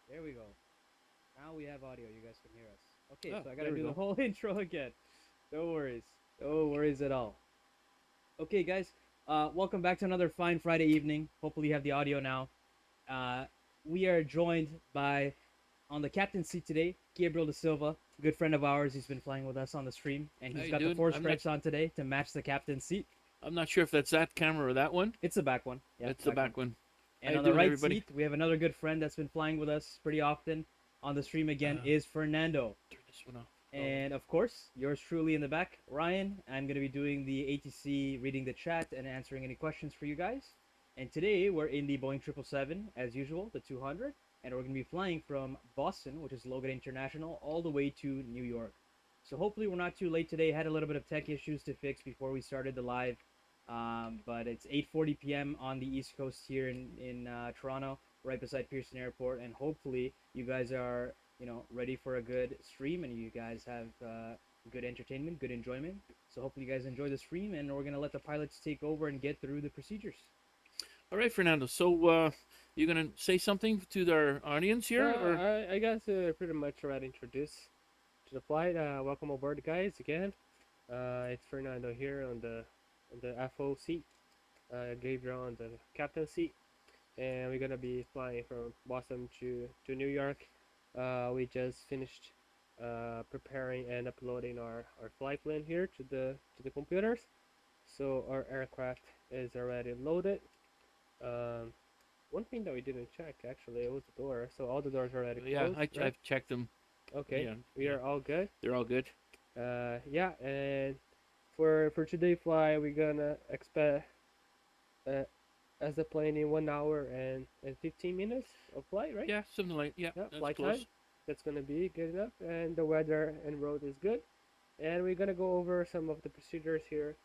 There we go. Now we have audio. You guys can hear us. Okay, Oh, so I there gotta we do the go. whole intro again. No worries. No worries at all. Okay, guys. Welcome back to another fine Friday evening. Hopefully you have the audio now. Uh, we are joined by on the captain seat today, Gabriel da Silva, good friend of ours. He's been flying with us on the stream, and he's Hey, got the dude. four stripes on today to match the captain seat. I'm not sure if that's that camera or that one. It's the back one. Yeah, It's the back one. back one. How And you on the doing, right everybody? seat, we have another good friend that's been flying with us pretty often on the stream again, is Fernando. Turn this one off. And of course, yours truly in the back, Ryan. I'm going to be doing the ATC, reading the chat, and answering any questions for you guys. And today, we're in the Boeing 777, as usual, the 200. And we're going to be flying from Boston, which is Logan International, all the way to New York. So hopefully, we're not too late today. Had a little bit of tech issues to fix before we started the live. But it's 8:40 p.m. on the East Coast here in Toronto, right beside Pearson Airport. And hopefully, you guys are ready for a good stream and you guys have good entertainment, good enjoyment. So hopefully you guys enjoy the stream and we're going to let the pilots take over and get through the procedures. All right, Fernando. So, you gonna say something to our audience here, or I guess pretty much already introduced to the flight. Welcome aboard, guys. Again, it's Fernando here on the FO seat. Gabriel on the captain seat, and we're gonna be flying from Boston to New York. We just finished preparing and uploading our flight plan here to the computers. So our aircraft is already loaded. One thing that we didn't check actually, it was the door. So all the doors are already yeah, closed. Right? I've checked them. Okay, Yeah, we are all good. They're all good. Yeah, and for today fly, we're gonna expect as the plane in 1 hour and 15 minutes of flight, right? Yeah, something like Yeah, that's flight close. time. That's gonna be good enough, and the weather and road is good. And we're gonna go over some of the procedures here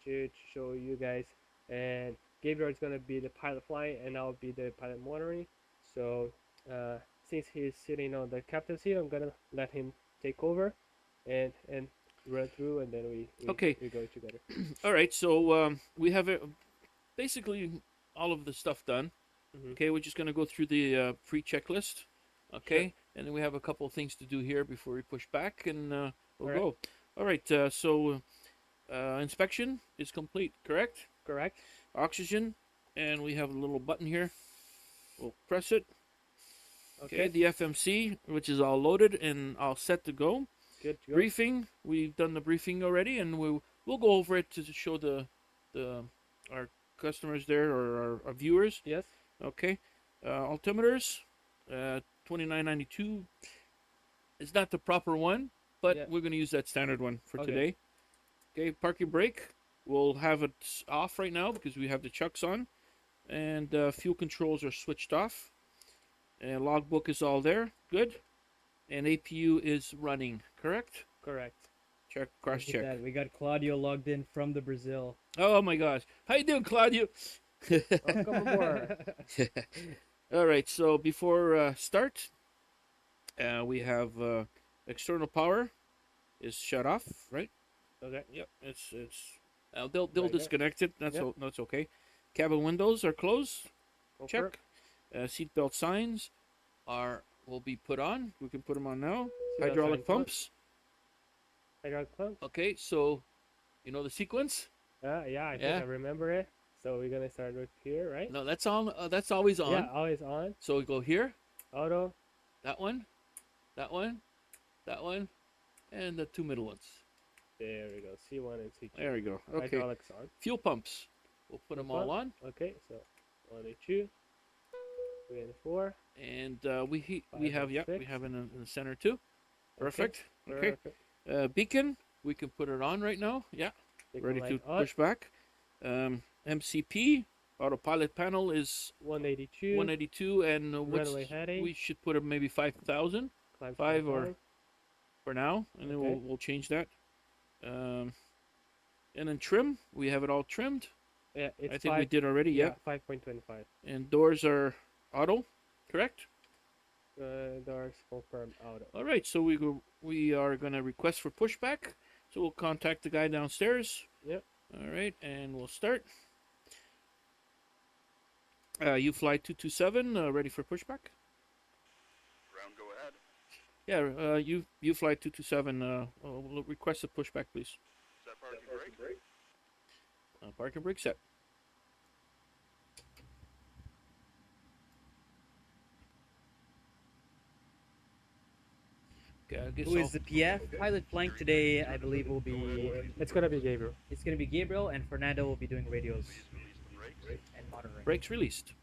to show you guys. And Gabriel is gonna be the pilot flying, and I'll be the pilot monitoring. So since he's sitting on the captain seat, I'm gonna let him take over, and run through, and then Okay. we go together. All right. So we have basically all of the stuff done. Mhm. Okay, we're just gonna go through the pre-checklist. Okay, and then we have a couple of things to do here before we push back, and we'll All right. go. All right. So inspection is complete. Correct. Correct. Oxygen, and we have a little button here. We'll press it. Okay. Okay. The FMC, which is all loaded and all set to go. Good to go. Briefing. We've done the briefing already, and we'll go over it to show the our customers there or our viewers. Yes. Okay. Altimeters. 2992 is not the proper one, but Yeah. we're going to use that standard one for Okay. today. Okay, parking brake. We'll have it off right now because we have the chucks on, and fuel controls are switched off. And logbook is all there, good. And APU is running, correct? Correct. Check, cross Look at check. that. We got Claudio logged in from the Brazil. Oh my gosh, how you doing, Claudio? Welcome aboard. All right, so before start, we have external power is shut off, right? Okay. Yep, it's they'll Right there. disconnect it. That's Yep. that's okay. Cabin windows are closed. Go for Check. Seatbelt signs will be put on. We can put them on now. it. Seatbelt Hydraulic signs on. pumps. Hydraulic pumps. Okay, so you know the sequence. Yeah, I think Yeah. I remember it. So we're gonna start with here, right? No, that's on. That's always on. Yeah, always on. So we go here. Auto. That one, that one, that one, and the two middle ones. There we go. C1 and C2. There we go. Okay. Hydraulics on. Fuel pumps. We'll put them all on, Okay, so 1 and 2, 3 and 4. and we Five have and we six. have in the center too. Perfect. Okay. Perfect. Beacon. We can put it on right now. Yeah. Take Ready the to light on. push back. MCP autopilot panel is 182. 182, and Runway heading. we should put maybe 5,000 Climb five or- climb. for now, and then Okay. we'll change that. And then trim, we have it all trimmed. Yeah, it's I think 5, we did already. yeah, Yeah. 5.25. And doors are auto, correct? Doors confirmed auto. All right. So we are gonna request for pushback. So we'll contact the guy downstairs. Yep. All right, and we'll start. UFLY 227, ready for pushback. Yeah, UFLY 227. We'll request a pushback, please. Parking brake set. Okay, I guess Who is the PF? Pilot flank today, I believe, will be. It's gonna be Gabriel. It's going to be Gabriel, and Fernando will be doing radios and monitoring. brakes released.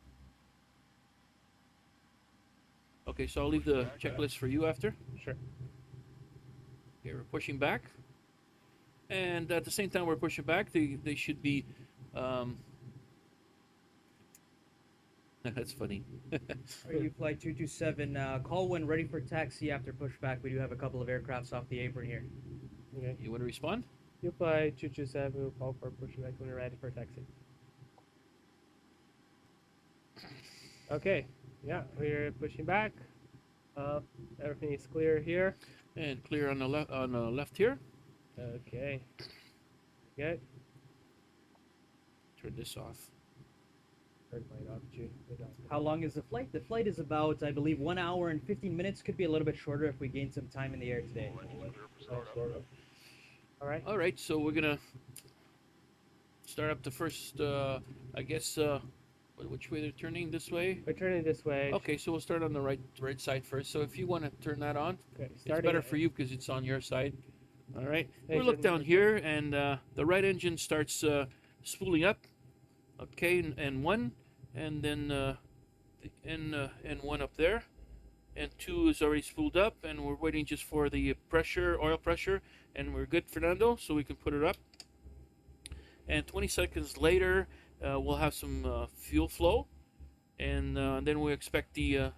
Okay, so I'll leave the checklist for you after. Sure. Okay, we're pushing back. And at the same time we're pushing back, they should be... That's funny. UFLY 227, call when ready for taxi after pushback. We do have a couple of aircrafts off the apron here. Okay. You want to respond? UFLY 227 will call for pushback when you're ready for taxi. Okay. Yeah, we're pushing back. Everything is clear here. And clear on the left here. Okay. Good. Turn this off. Turn mine off too. How long is the flight? The flight is about, I believe, 1 hour and 15 minutes. Could be a little bit shorter if we gain some time in the air today. All right. All right, so we're gonna start up the first. I guess. Which way they're turning? This way. We're turning this way. Okay, so we'll start on the right side first. So if you want to turn that on, Okay. it's better for you because it's on your side. All right. We Engine- look down here, and the right engine starts spooling up. Okay, and one, and then and one up there, and two is already spooled up, and we're waiting just for the pressure, oil pressure, and we're good, Fernando. So we can put it up. And 20 seconds later, we'll have some fuel flow, and then we expect the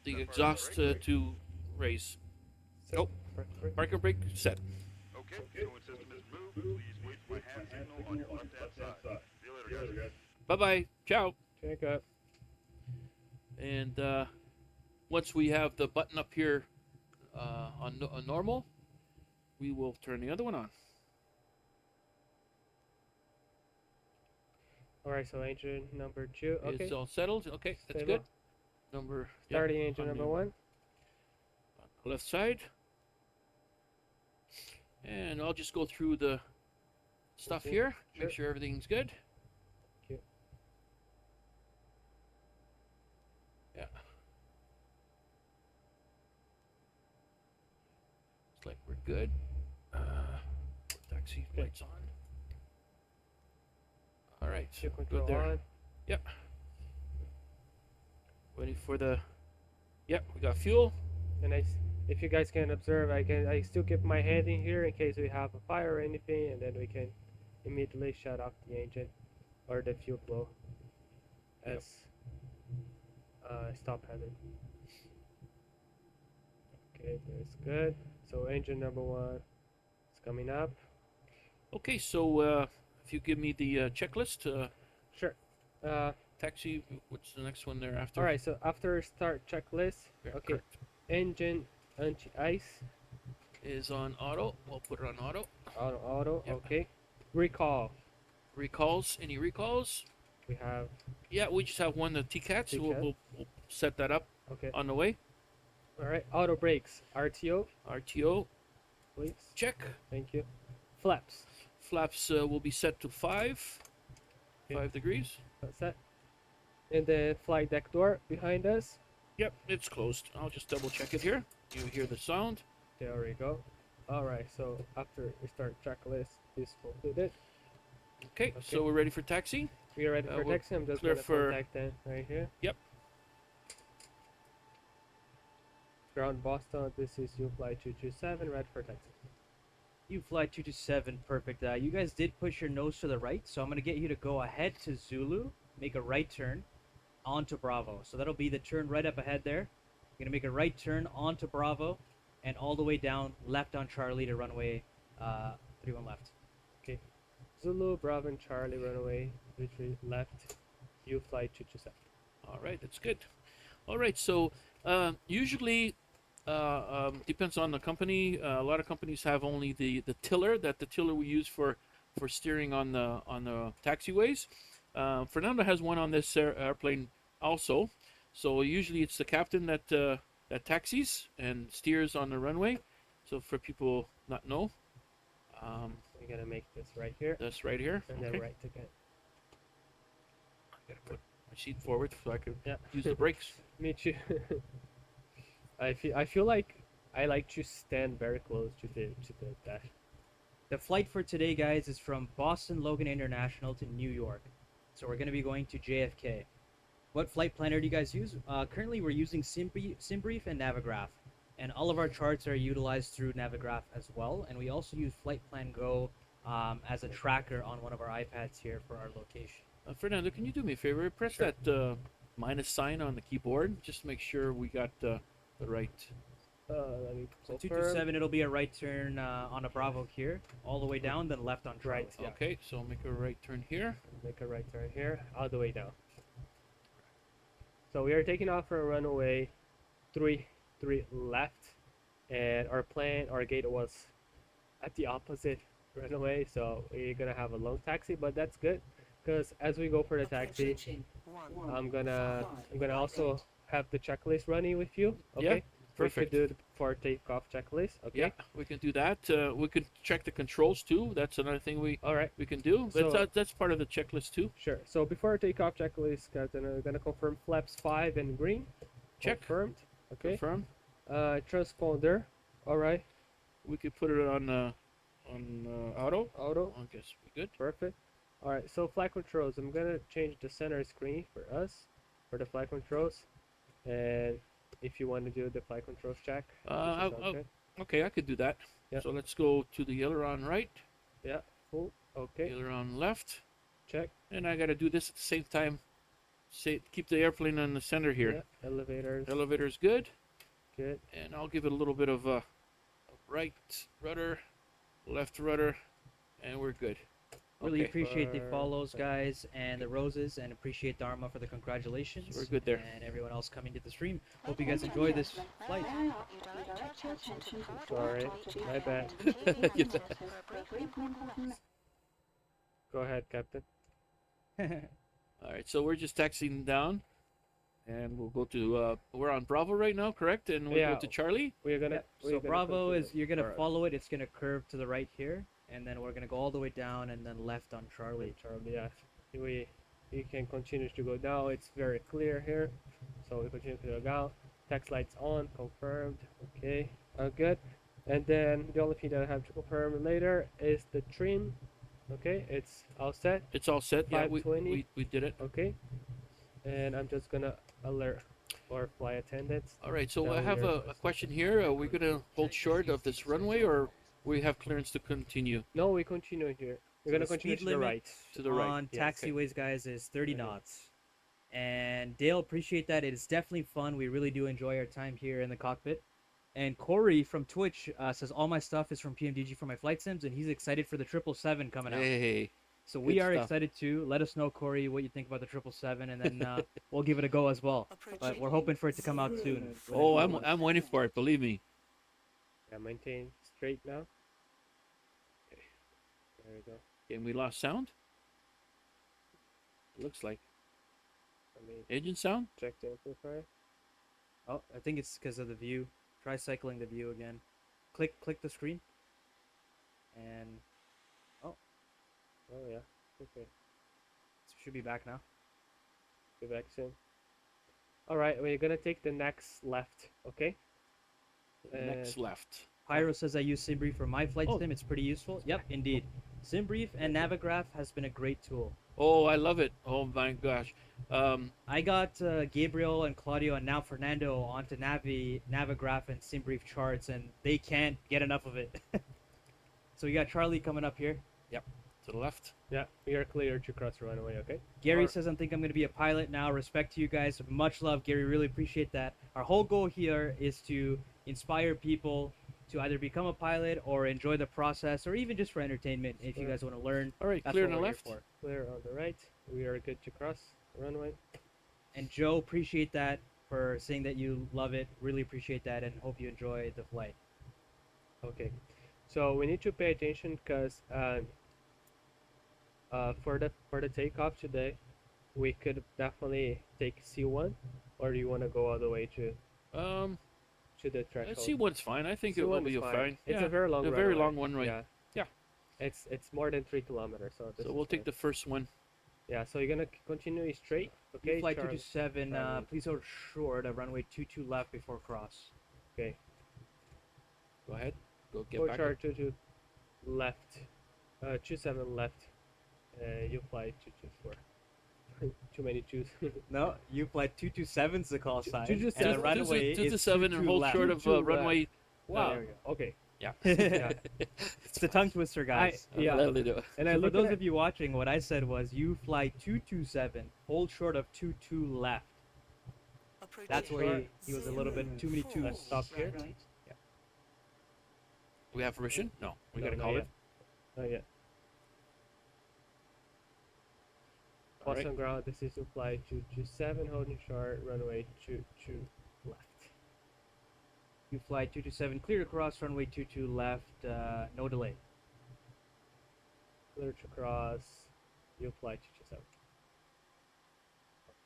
exhaust to raise. So, Parking brake set. Okay, fueling system is moved. Please wait for my hand signal on your left-hand side. See you later, guys. Bye bye. Ciao. check up. And once we have the button up here on normal, we will turn the other one on. All right. So engine number 2. Okay. It's all settled. Okay, that's Stable. good. Number Starting engine on number the 1. left side. And I'll just go through the stuff Okay, here, sure. make sure everything's good. Okay. Yeah. Looks like we're good. Taxi Okay. lights on. All right, Fuel good control there. on. Yep. Waiting for the. Yep, we got fuel. And if you guys can observe, I still keep my hand in here in case we have a fire or anything, and then we can immediately shut off the engine or the fuel flow Yep. as stop hazard. Okay, that's good. So engine number 1 is coming up. Okay, so if you give me the checklist, Sure. taxi. What's the next one there after? All right. So after start checklist, Yeah, okay, correct. engine anti-ice, Is on auto. We'll put it on auto. auto. Yep. Okay. Recall. Recalls. Any recalls? We have Yeah, we just have one, the TCAT, so TCAT. we'll set that up okay. on the way. All right. Auto brakes. RTO, RTO, please. check. Thank you. Flaps. Flaps will be set to 5 Okay. degrees. That's that. And the flight deck door behind us. Yep, it's closed. I'll just double check it here. You hear the sound. There we go. All right. So after we start checklist is completed, Okay, so we're ready for taxi. we are ready for we'll taxi. I'm just clear gonna for- contact them right here. Yep. Ground Boston. This is UFLY 227. Ready for taxi. UFLY 227, perfect. You guys did push your nose to the right, so I'm going to get you to go ahead to Zulu, make a right turn onto Bravo. So that'll be the turn right up ahead there. You're going to make a right turn onto Bravo and all the way down left on Charlie to runway 31 left. Zulu, Bravo, and Charlie runaway 33 left. UFLY 227. All right, that's good. All right, so usually depends on the company. A lot of companies have only the tiller. The tiller we use for steering on the taxiways. Fernando has one on this airplane also. So usually it's the captain that that taxis and steers on the runway. So for people not know, We're gonna make this right here, that's right here. and Okay. then right again. I gotta put my seat forward so I can Yeah. use the brakes. Me too. I feel like I like to stand very close to the dash. The flight for today, guys, is from Boston Logan International to New York. So we're going to be going to JFK. What flight planner do you guys use? Currently, we're using Simbrief and Navigraph. And all of our charts are utilized through Navigraph as well. And we also use Flight Plan Go as a tracker on one of our iPads here for our location. Fernando, can you do me a favor? Press Sure. that minus sign on the keyboard just to make sure we got the right. Let me So confirm. 227, it'll be a right turn on a Bravo here, all the way down, then left on Charlie. Right. Yeah. Okay, so make a right turn here. Make a right turn here, all the way down. So we are taking off for a runway 3 left, and our gate was at the opposite runway, so we're gonna have a long taxi, but that's good because as we go for the taxi, I'm gonna also have the checklist running with you. Okay. Yeah, perfect. We could do the for takeoff checklist. Okay. Yeah, we can do that. We could check the controls too. That's another thing All right. we can do. But So- that's part of the checklist too. Sure. So before takeoff checklist, Captain, I'm gonna confirm flaps 5 and green. Check. Confirmed. Okay. Confirm. Transponder. All right. We could put it on auto. Auto. I guess we good. Perfect. All right. So flight controls. I'm gonna change the center screen for us for the flight controls, and if you want to do the flight controls check. this is all good. Okay, I could do that. Yeah. So let's go to the aileron right, Yeah. Full. Okay. aileron left, Check. and I gotta do this at the same time. Keep the airplane in the center here. Yeah. Elevators. Elevator's good, Good. and I'll give it a little bit of right rudder, left rudder, and we're good. Really Okay. appreciate the For- follows, guys, and the roses, and appreciate Dharma for the congratulations. We're good there. And everyone else coming to the stream. Hope you guys enjoy this flight. Sorry. My bad. Go ahead, Captain. All right, so we're just taxiing down, and we'll go to. We're on Bravo right now, correct? And we'll Yeah. go to Charlie. We're gonna. Yep. we're So gonna Bravo continue is you're gonna for- follow it. It's gonna curve to the right here, and then we're gonna go all the way down and then left on Charlie. Charlie, yeah. We can continue to go down. It's very clear here. So we continue to go down. Text lights on, confirmed. Okay, good. And then the only thing that I have to confirm later is the trim. Okay, it's all set. It's all set. Yeah, 520. we did it. Okay. And I'm just gonna alert our flight attendants. All right, so I Down have here a first. question here. Are we gonna hold short of this runway, or we have clearance to continue No, we continue here. We're So gonna the continue speed to the limit right. to the right? On Yes, okay. taxiways, guys, is 30 Mhm. knots. And Dale, appreciate that. It is definitely fun. We really do enjoy our time here in the cockpit. And Corey from Twitch says all my stuff is from PMDG for my flight sims, and he's excited for the 777 coming out. Hey, So we good are stuff. excited too. Let us know, Corey, what you think about the 777, and then we'll give it a go as well. But we're hoping for it to come out soon. oh, I'm waiting for it. Believe me. Yeah, maintain straight now. Okay. There we go. And we lost sound. Looks like I mean, engine sound. check the amplifier. Oh, I think it's because of the view. Try cycling the view again. Click the screen. And Oh yeah. Okay. it should be back now. Be back soon. All right, we're gonna take the next left. Okay. Next left. Pyro says I use Simbrief for my flight Oh. sim. It's pretty useful. Yep, indeed. Simbrief and Navigraph has been a great tool. Oh, I love it. Oh my gosh. I got Gabriel and Claudio and now Fernando onto Navigraph and Simbrief charts, and they can't get enough of it. So we got Charlie coming up here. To the left. Yeah, we are clear to cross the runway. Okay. Gary Alright. says, I think I'm going to be a pilot now. Respect to you guys. Much love, Gary. Really appreciate that. Our whole goal here is to inspire people to either become a pilot or enjoy the process, or even just for entertainment if you Sure. guys want to learn. All right, That's clear what on the we're here left. for. Clear on the right. We are good to cross the runway. And Joe, appreciate that for saying that you love it. Really appreciate that, and hope you enjoy the flight. Okay. So we need to pay attention because for the takeoff today, we could definitely take C1, or do you want to go all the way to? to the threshold. Let's see what's fine. I think it will be fine. It's Yeah, a very long a runway. very long one, right? Yeah. Yeah. It's more than 3 kilometers. So this So is we'll take fine. the first one. Yeah. So you're gonna continue straight. Okay. Flight Charlie. 227, Charlie. please hold short of runway 22 left before cross. Okay. Go ahead. Go get Hold back. short 22 left. 27 left. You fly 224. Too many twos. No, you flight 227's the call sign. 227. And the runway to is the 7 and 22 hold left. short of 22 runway. Wow. there we go. Okay. Yeah. Yeah. It's the tongue twister, guys. Yeah. Gladly do it. And I So for look those at of you watching, what I said was you fly 227, hold short of 22 left. That's where he was a little bit too many twos. Let's stop here. We have permission? No. We No, gotta not call yet. it. Not yet. All right. Boston ground. This is to fly 227, holding short, runway 22 left. You fly 227, clear to cross runway 22 left, no delay. Clear to cross. You fly 227.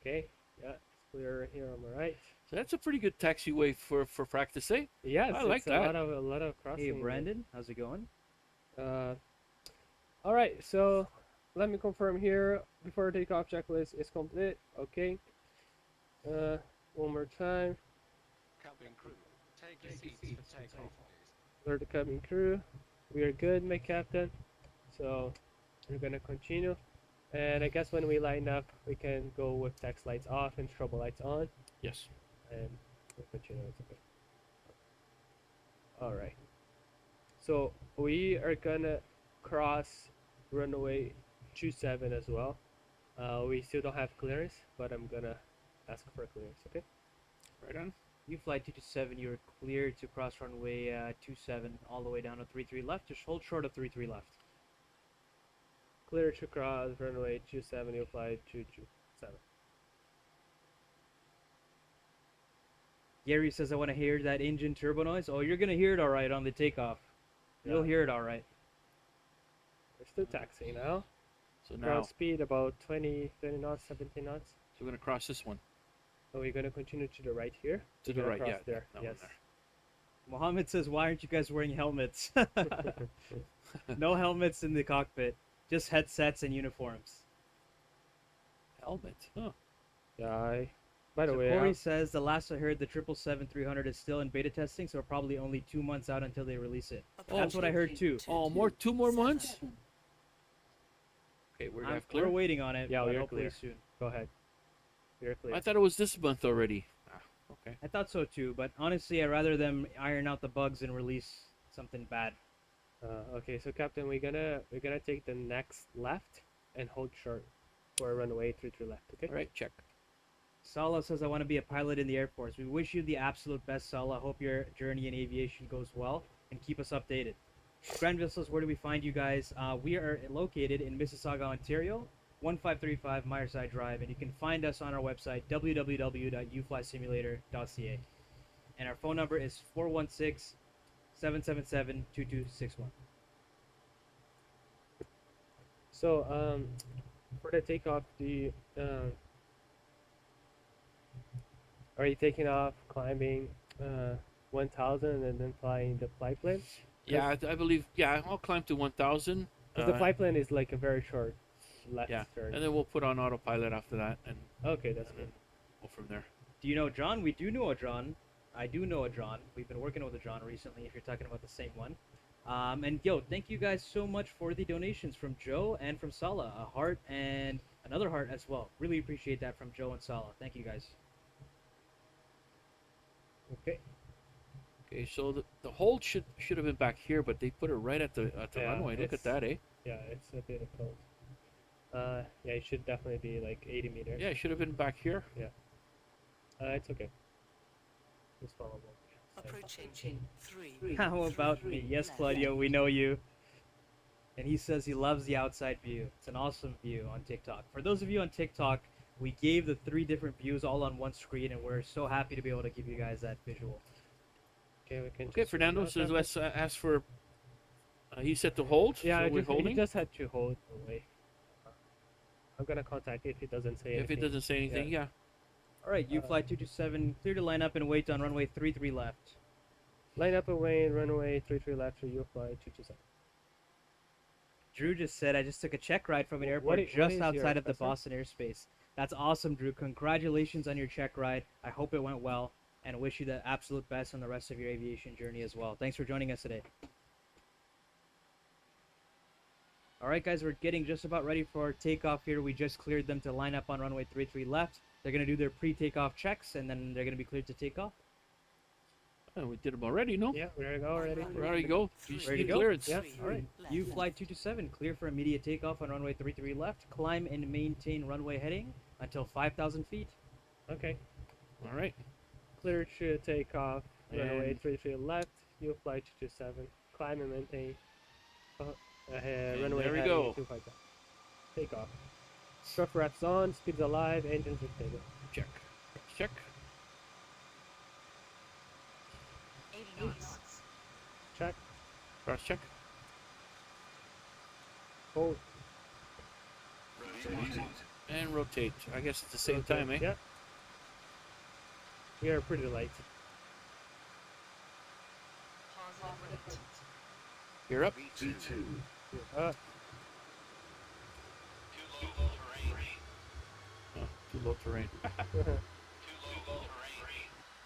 Okay. Yeah, it's clear here on my right. So that's a pretty good taxiway for practice, eh? Yes, I like it's that. a lot of crossing. Hey, Brandon, how's it going? All right, so let me confirm here before takeoff checklist is complete. Okay. One more time. Cabin crew, take your seats for takeoff, please. Alert the cabin crew. We are good, my captain. So we're gonna continue. And I guess when we line up, we can go with text lights off and strobe lights on, Yes. and we'll continue. It's okay. All right. So we are gonna cross runway 27 as well. We still don't have clearance, but I'm gonna ask for clearance. Okay. Right on. You fly 227, you're cleared to cross runway 27 all the way down to 33 left. Just hold short of 33 left. Clear to cross runway 27. You fly 227. Gary says, I want to hear that engine turbo noise. Oh, you're going to hear it all right on the takeoff. You'll Yeah. hear it all right. We're still taxiing now. So now, Ground speed about 20 knots, 17 knots. so we're gonna cross this one. So we're gonna continue to the right here. To We're the gonna right, cross yeah. There. that one Yes. there. Mohammed says, why aren't you guys wearing helmets? No helmets in the cockpit. Just headsets and uniforms. Helmet. Huh. Yeah. By the So way, Corey says, the last I heard, the 777-300 is still in beta testing, so probably only 2 months out until they release it. That's what I heard too. Oh, two more months? Okay, we're We're clear. waiting on it. Yeah, but we're hopefully clear. soon. go ahead. You're clear. I thought it was this month already. Ah, okay. I thought so too, but honestly, I'd rather them iron out the bugs and release something bad. Okay, so Captain, we're gonna take the next left and hold short for runway 33 left. Okay. All right, check. Sala says, I want to be a pilot in the Air Force. We wish you the absolute best, Sala. Hope your journey in aviation goes well and keep us updated. Granville says, where do we find you guys? We are located in Mississauga, Ontario, 1535 Myerside Drive, and you can find us on our website, www.uflysimulator.ca. And our phone number is 416-777-2261. So for the takeoff, are you taking off, climbing 1,000, and then flying the flight plane? Yeah, I believe. Yeah, I'll climb to 1,000. Because the flight plane is like a very short left Yeah, turn. and then we'll put on autopilot after that, and Okay, that's good. then go from there. Do you know John? We do know a John. I do know a John. We've been working with a John recently, if you're talking about the same one. And yo, thank you guys so much for the donations from Joe and from Sala. A heart and another heart as well. Really appreciate that from Joe and Sala. Thank you guys. Okay. Okay, so the hold should have been back here, but they put it right at the Yeah, runway. Look at it's- that, eh? Yeah, it's a bit close. Yeah, it should definitely be like 80 meters. Yeah, it should have been back here. It's okay. Just follow along. Approaching 3. How about me? Yes, Claudio, we know you. And he says he loves the outside view. It's an awesome view on TikTok. For those of you on TikTok, we gave the 3 different views all on one screen, and we're so happy to be able to give you guys that visual. Okay, we can. Okay, just- Fernando says let's ask for. He said to hold. Yeah, so I we're just, he holding. just had to hold away. I'm gonna contact if he doesn't say If anything. it doesn't say anything, yeah. All right, you fly 227, clear to line up and wait on runway 33 left. Line up away and runway 33 left for UFLY 227. Drew just said, I just took a check ride from an What airport is just your outside of the professor? Boston airspace. That's awesome, Drew. Congratulations on your check ride. I hope it went well and wish you the absolute best on the rest of your aviation journey as well. Thanks for joining us today. All right, guys, we're getting just about ready for takeoff here. We just cleared them to line up on runway 33 left. They're going to do their pre-takeoff checks, and then they're going to be cleared to take off. Oh, we did them already, no? Yeah, we're gonna go already. Ready to go. You just Ready to need go? clearance. Yeah, all right. UFLY 227, clear for immediate takeoff on runway 33 left. Climb and maintain runway heading until 5,000 feet. Okay. All right. Clear to take off. Runway And- 33 left. UFLY 227. Climb and maintain. Ahead. And Runway there we heading go. 250. Take off. Strut wraps on. Speeds alive. Engines are stable. Check. Check. 80 knots. Check. Cross check. Hold. And rotate. I guess at the same Rotate. time, eh? Yeah. We are pretty light. Positive rate. Gear up. Uh, Oh, too low terrain.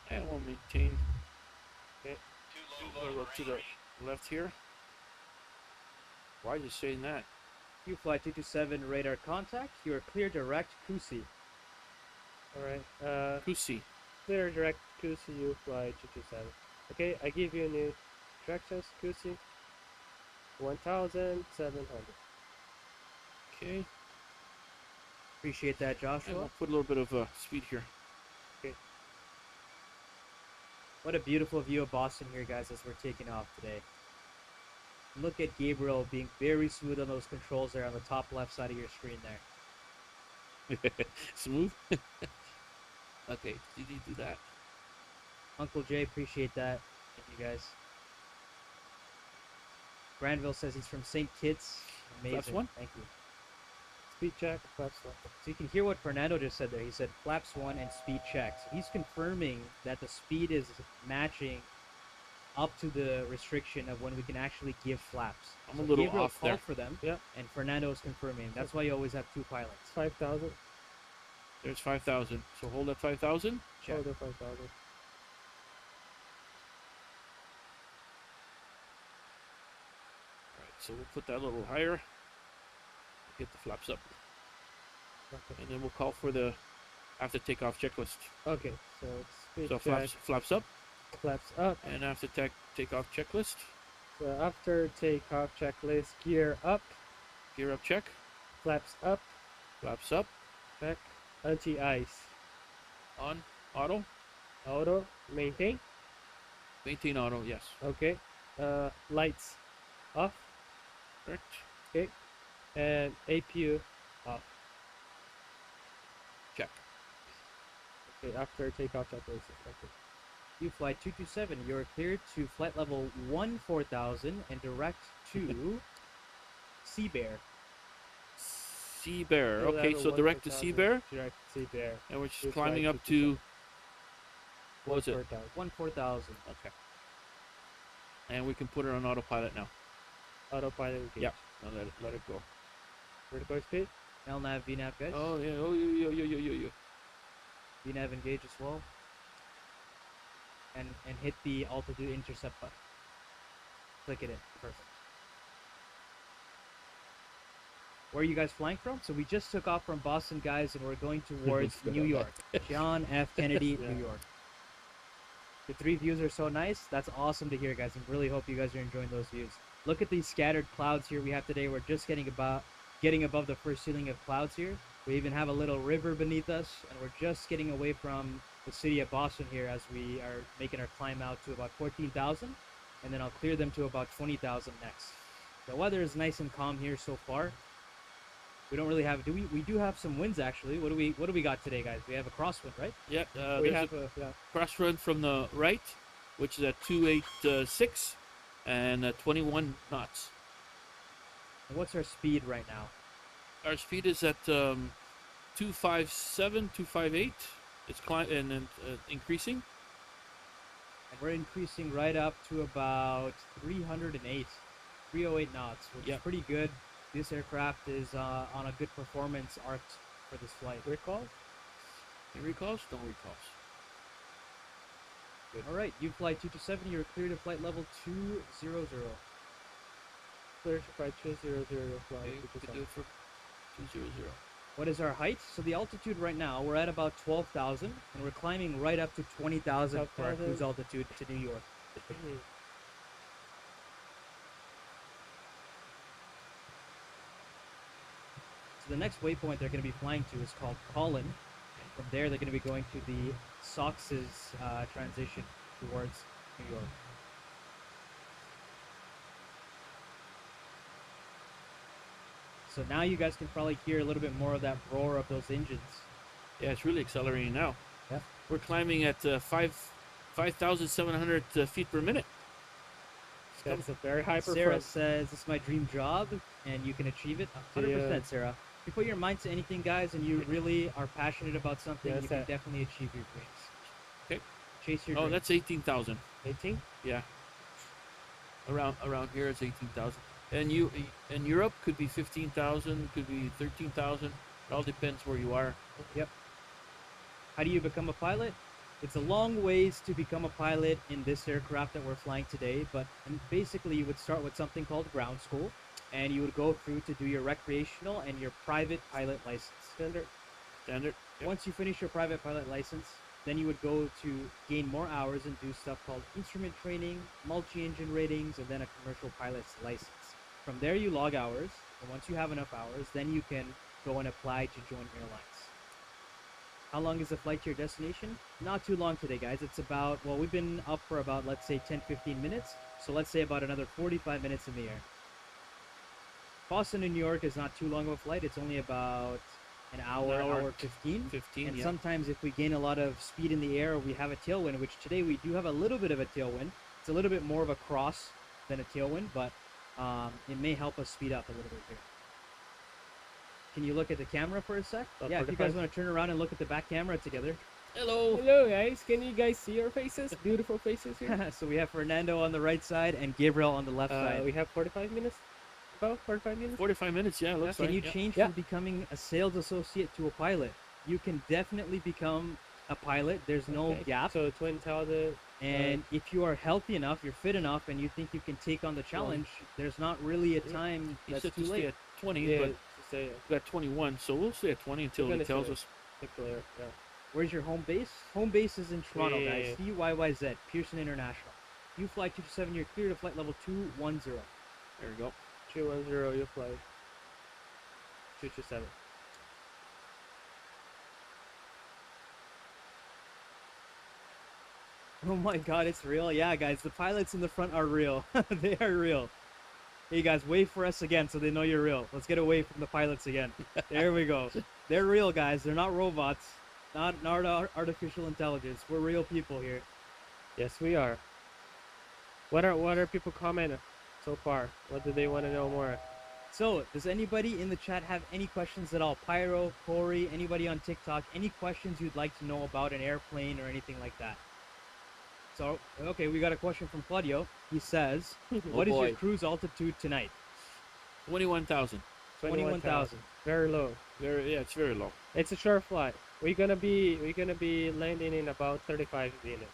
And we'll maintain. Okay. We'll go to the left here. Why are you saying that? UFLY 227, radar contact. You are clear direct Kusi. Alright. Kusi. Clear direct Kusi UFLY 227. Okay, I give you new directions. Kusi. 1,700. Okay. Appreciate that, And Joshua. we'll put a little bit of speed here. What a beautiful view of Boston here, guys, as we're taking off today. Look at Gabriel being very smooth on those controls there on the top left side of your screen there. Smooth. Okay, you need to do that. Uncle Jay, appreciate that. Thank you, guys. Granville says he's from St. Kitts. Amazing. Flaps one? Thank you. Speed check. Flaps one. So you can hear what Fernando just said there. He said flaps 1 and speed check. So he's confirming that the speed is matching up to the restriction of when we can actually give flaps. I'm So a little Gabriel off called there. for them, Yeah. and Fernando is confirming. That's why you always have two pilots. 5,000. There's 5,000. So hold at 5,000. Check. Hold at 5,000. Alright, so we'll put that a little higher. Get the flaps up. Okay. And then we'll call for the after takeoff checklist. Okay. So it's speed So check. flaps up Flaps up. and after takeoff checklist. So after takeoff checklist, gear up. Gear up check. Flaps up. Flaps up. Check. Anti-ice. On. Auto. Auto. Maintain. Maintain auto. Yes. Okay. Lights off. Correct. Okay. And APU off. Check. Okay. After takeoff checklist. Okay. UFLY 227, you're cleared to flight level 14,000 and direct to Sea Bear. Sea Bear. Level Okay, so direct to 1,000, Sea Bear. Direct to Sea Bear. And we're just Good climbing flight, up to. 227. What was it? 4,000. 14,000. Okay. And we can put it on autopilot now. Autopilot engaged. Yep. Now let it go. Vertical speed. LNAV, VNAV, guys. Oh yeah. Oh yo. VNAV engage as well. And hit the altitude intercept button. Click it in. Perfect. Where are you guys flying from? So we just took off from Boston, guys, and we're going towards New York. John F. Kennedy, Yeah. New York. The three views are so nice. That's awesome to hear, guys. I really hope you guys are enjoying those views. Look at these scattered clouds here we have today. We're just getting above the first ceiling of clouds here. We even have a little river beneath us, and we're just getting away from the city of Boston here as we are making our climb out to about 14,000, and then I'll clear them to about 20,000 next. The weather is nice and calm here so far. We don't really have. We do have some winds actually. What do we got today, guys? We have a crosswind, right? Yeah. We There's have a cross run from the right, which is at 286 and 21 knots. And what's our speed right now? Our speed is at 257, 258. It's increasing. We're increasing right up to about 308 knots, which is Yep. pretty good. This aircraft is on a good performance arc for this flight. Recall? Any recalls? No recalls. Good. All right, UFLY 227, you're clear to flight level 200. Clear to flight 200, fly Okay, we could do it for 200. What is our height? So the altitude right now, we're at about 12,000, and we're climbing right up to 20,000 for our 12,000. cruise altitude to New York. So the next waypoint they're going to be flying to is called Colin. From there, they're going to be going to the Sox's transition towards New York. So now you guys can probably hear a little bit more of that roar of those engines. Yeah, it's really accelerating now. Yeah. We're climbing at 5,700 feet per minute. That's a very high Sarah performance. says, "This is my dream job, and you can achieve it." 100%, Sarah. If you put your mind to anything, guys, and you really are passionate about something, Yes, you can sir. definitely achieve your dreams. Okay. Chase your Oh, dreams. that's 18,000. 18? Yeah. Around here it's 18,000. And you in Europe could be 15,000, could be 13,000. It all depends where you are. Yep. How do you become a pilot? It's a long ways to become a pilot in this aircraft that we're flying today, but basically you would start with something called ground school, and you would go through to do your recreational and your private pilot license. Standard. Yep. Once you finish your private pilot license, then you would go to gain more hours and do stuff called instrument training, multi-engine ratings, and then a commercial pilot's license. From there you log hours, and once you have enough hours, then you can go and apply to join airlines. How long is the flight to your destination? Not too long today, guys. It's about, well, we've been up for about, let's say, 10-15 minutes, so let's say about another 45 minutes in the air. Boston to New York is not too long of a flight. It's only about an hour, hour 15. 15, And yeah. sometimes if we gain a lot of speed in the air or we have a tailwind, which today we do have a little bit of a tailwind. It's a little bit more of a cross than a tailwind, but it may help us speed up a little bit here. Can you look at the camera for a sec? Yeah, if you guys want to turn around and look at the back camera together. Hello. Hello, guys. Can you guys see our faces? Beautiful faces here. So we have Fernando on the right side and Gabriel on the left side. We have 45 minutes. About 45 minutes. 45 minutes, yeah, looks Can like. you Yeah. change Yeah. from becoming a sales associate to a pilot? You can definitely become a pilot. There's no Okay. gap. So 20,000. And if you are healthy enough, you're fit enough, and you think you can take on the challenge, there's not really a time He that's said too to stay late. at 20, Yeah, but to say we got 21, so we'll stay at 20 until We're he gonna tells do it. us. clear. Yeah. Where's your home base? Home base is in Toronto, Yeah. guys. CYYZ, Pearson International. UFLY 227, you're clear to flight level 210. There we go. 210, you fly. 227. Oh my god, it's real. Yeah, guys, the pilots in the front are real. They are real. Hey guys, wave for us again so they know you're real. Let's get away from the pilots again. There we go. They're real, guys. They're not robots. Not artificial intelligence. We're real people here. Yes, we are. What are people commenting so far? What do they want to know more? So, does anybody in the chat have any questions at all? Pyro, Corey, anybody on TikTok, any questions you'd like to know about an airplane or anything like that? So, okay, we got a question from Claudio. He says, what is your boy. cruise altitude tonight? 21,000. 21,000. Very low. Yeah, it's very low. It's a short flight. We're gonna be landing in about 35 minutes.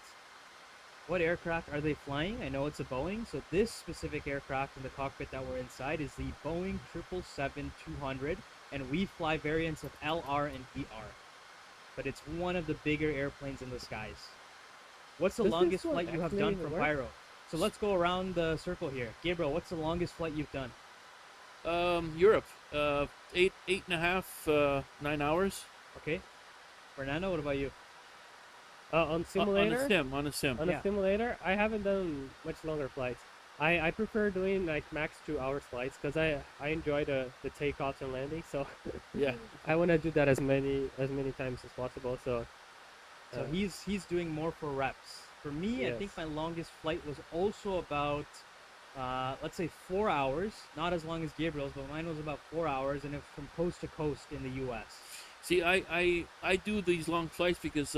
What aircraft are they flying? I know it's a Boeing. So this specific aircraft in the cockpit that we're inside is the Boeing 777-200, and we fly variants of LR and ER. But it's one of the bigger airplanes in the skies. What's the Does this longest one flight you have actually done even from work? Pyro? So let's go around the circle here. Gabriel, what's the longest flight you've done? Europe. 8.5, 9 hours. Okay. Fernando, what about you? On simulator. On a sim. On Yeah. a simulator, I haven't done much longer flights. I prefer doing like max 2 hours flights because I enjoy the takeoffs and landings. So Yeah. I want to do that as many times as possible. So So he's doing more for reps. For me, I think Yes. my longest flight was also about, let's say 4 hours. Not as long as Gabriel's, but mine was about 4 hours, and it's from coast to coast in the U.S. See, I do these long flights because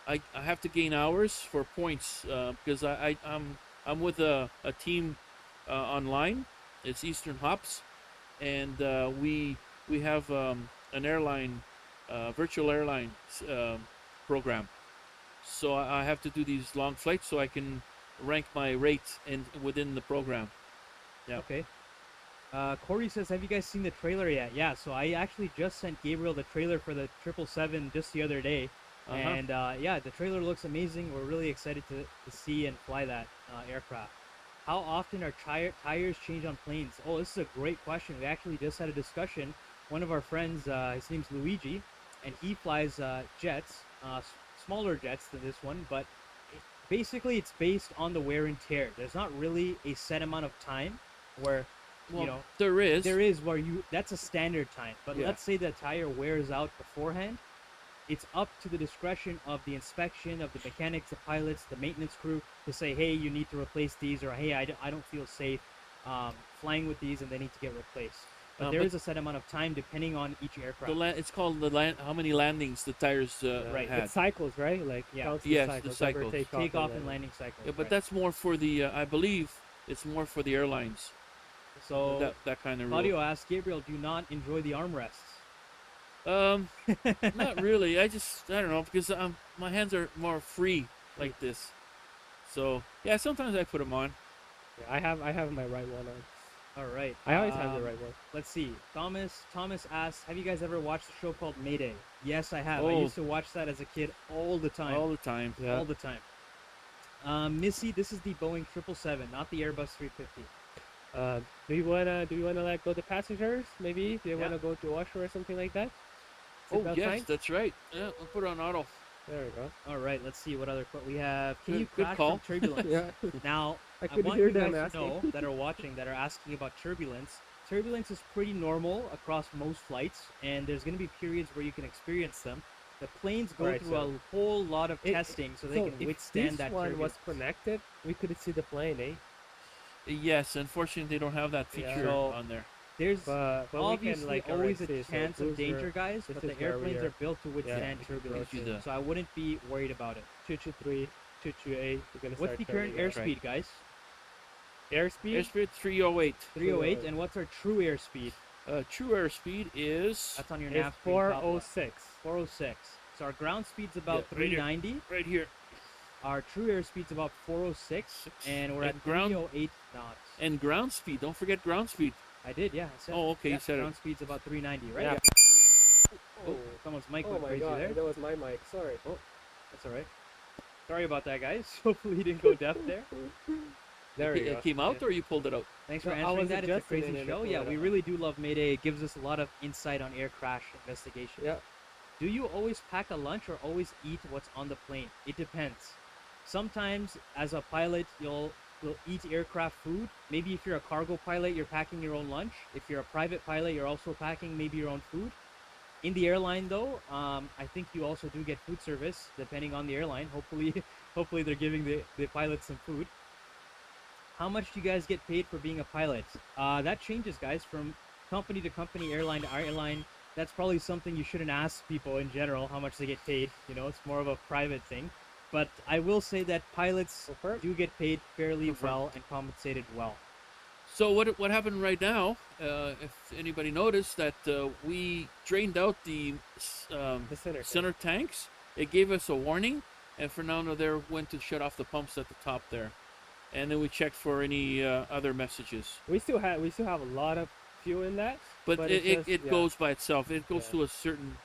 I have to gain hours for points because I'm with a team online. It's Eastern Hops, and we have an airline, virtual airline program. So I have to do these long flights so I can rank my rate in within the program. Yeah. Okay. Corey says, have you guys seen the trailer yet? Yeah, so I actually just sent Gabriel the trailer for the 777 just the other day. Uh-huh. And yeah, the trailer looks amazing. We're really excited to see and fly that aircraft. How often are tires changed on planes? Oh, this is a great question. We actually just had a discussion. One of our friends, his name's Luigi, and he flies jets, smaller jets than this one, but basically it's based on the wear and tear. There's not really a set amount of time where, Well, you know, there is. there is where that's a standard time. But Yeah. let's say the tire wears out beforehand. It's up to the discretion of the inspection, of the mechanics, the pilots, the maintenance crew to say, hey, you need to replace these, or hey, I don't feel safe flying with these and they need to get replaced. But there but is a set amount of time depending on each aircraft. It's called the land. How many landings the tires Right. had? It's cycles, right? Like Yeah. counts the Yes, the cycles, cycles. number of Takeoff and landing cycles. Yeah, but right. that's more for the. I believe it's more for the airlines. So That kind of Claudio rule. asks, Gabriel, do you not enjoy the armrests? Not really. I don't know because my hands are more free like this. So yeah, sometimes I put them on. Yeah, I have my right one on. All right. I always have the right one. Let's see. Thomas asks, have you guys ever watched the show called Mayday? Yes, I have. I Oh. used to watch that as a kid all the time. All the time. Yeah. All the time. Missy, this is the Boeing 777, not the Airbus 350. Do you wanna like go to passengers? Maybe do you Yeah. wanna go to washer or something like that? Oh Seatbelt yes, sign? that's right. Yeah, we'll put it on auto. There we go. All right, let's see what other we have. Can Good- you good crash call. from turbulence? Yeah. Now, I I could want hear you them guys to know asking. that are watching, that are asking about turbulence. Turbulence is pretty normal across most flights, and there's going to be periods where you can experience them. The planes go Right, through so a whole lot of it- testing so they So can if withstand this that one turbulence. was connected, we could see the plane, eh? Yes, unfortunately they don't have that Yeah. feature So- on there. There's But we obviously can like always already a see, so chance of those danger, are guys, this but the is where we airplanes are. are built to withstand Yeah. turbulence. Gives you the- So I wouldn't be worried about it. 223, 228. We're gonna What's start the current turning, airspeed, guys? Airspeed? Airspeed 308. 308, and what's our true airspeed? True airspeed is That's on your It's nav screen, top left. 406. 406. So our ground speed's about Yeah, right here. 390. right here. Our true airspeed's about 406, and we're And at ground- 308 knots. And ground speed. Don't forget ground speed. I did, yeah. I said Oh, okay, yeah, you said it. ground speed's about 390, right? Yeah. Oh, someone's mic Oh went my crazy god, there. that was my mic. Sorry. That's all right. Sorry about that, guys. Hopefully you didn't go deaf there. There we go. It came out or you pulled it out? Thanks for No, I answering was that. It's a adjusting crazy it and show. it Yeah, pulled it we out. really do love Mayday. It gives us a lot of insight on air crash investigation. Yeah. Do you always pack a lunch or always eat what's on the plane? It depends. Sometimes, as a pilot, you'll eat aircraft food. Maybe if you're a cargo pilot, you're packing your own lunch. If you're a private pilot, you're also packing maybe your own food. In the airline, though, I think you also do get food service, depending on the airline. Hopefully they're giving the pilots some food. How much do you guys get paid for being a pilot? That changes, guys, from company to company, airline to airline. That's probably something you shouldn't ask people in general, how much they get paid. You know, it's more of a private thing. But I will say that pilots Confirm. do get paid fairly Confirm. well and compensated well. So what happened right now? If anybody noticed that we drained out the The center tanks, it gave us a warning, and Fernando there went to shut off the pumps at the top there, and then we checked for any other messages. We still have a lot of fuel in that. But, But it, it's just- it yeah. goes by itself. It goes Yeah. to a certain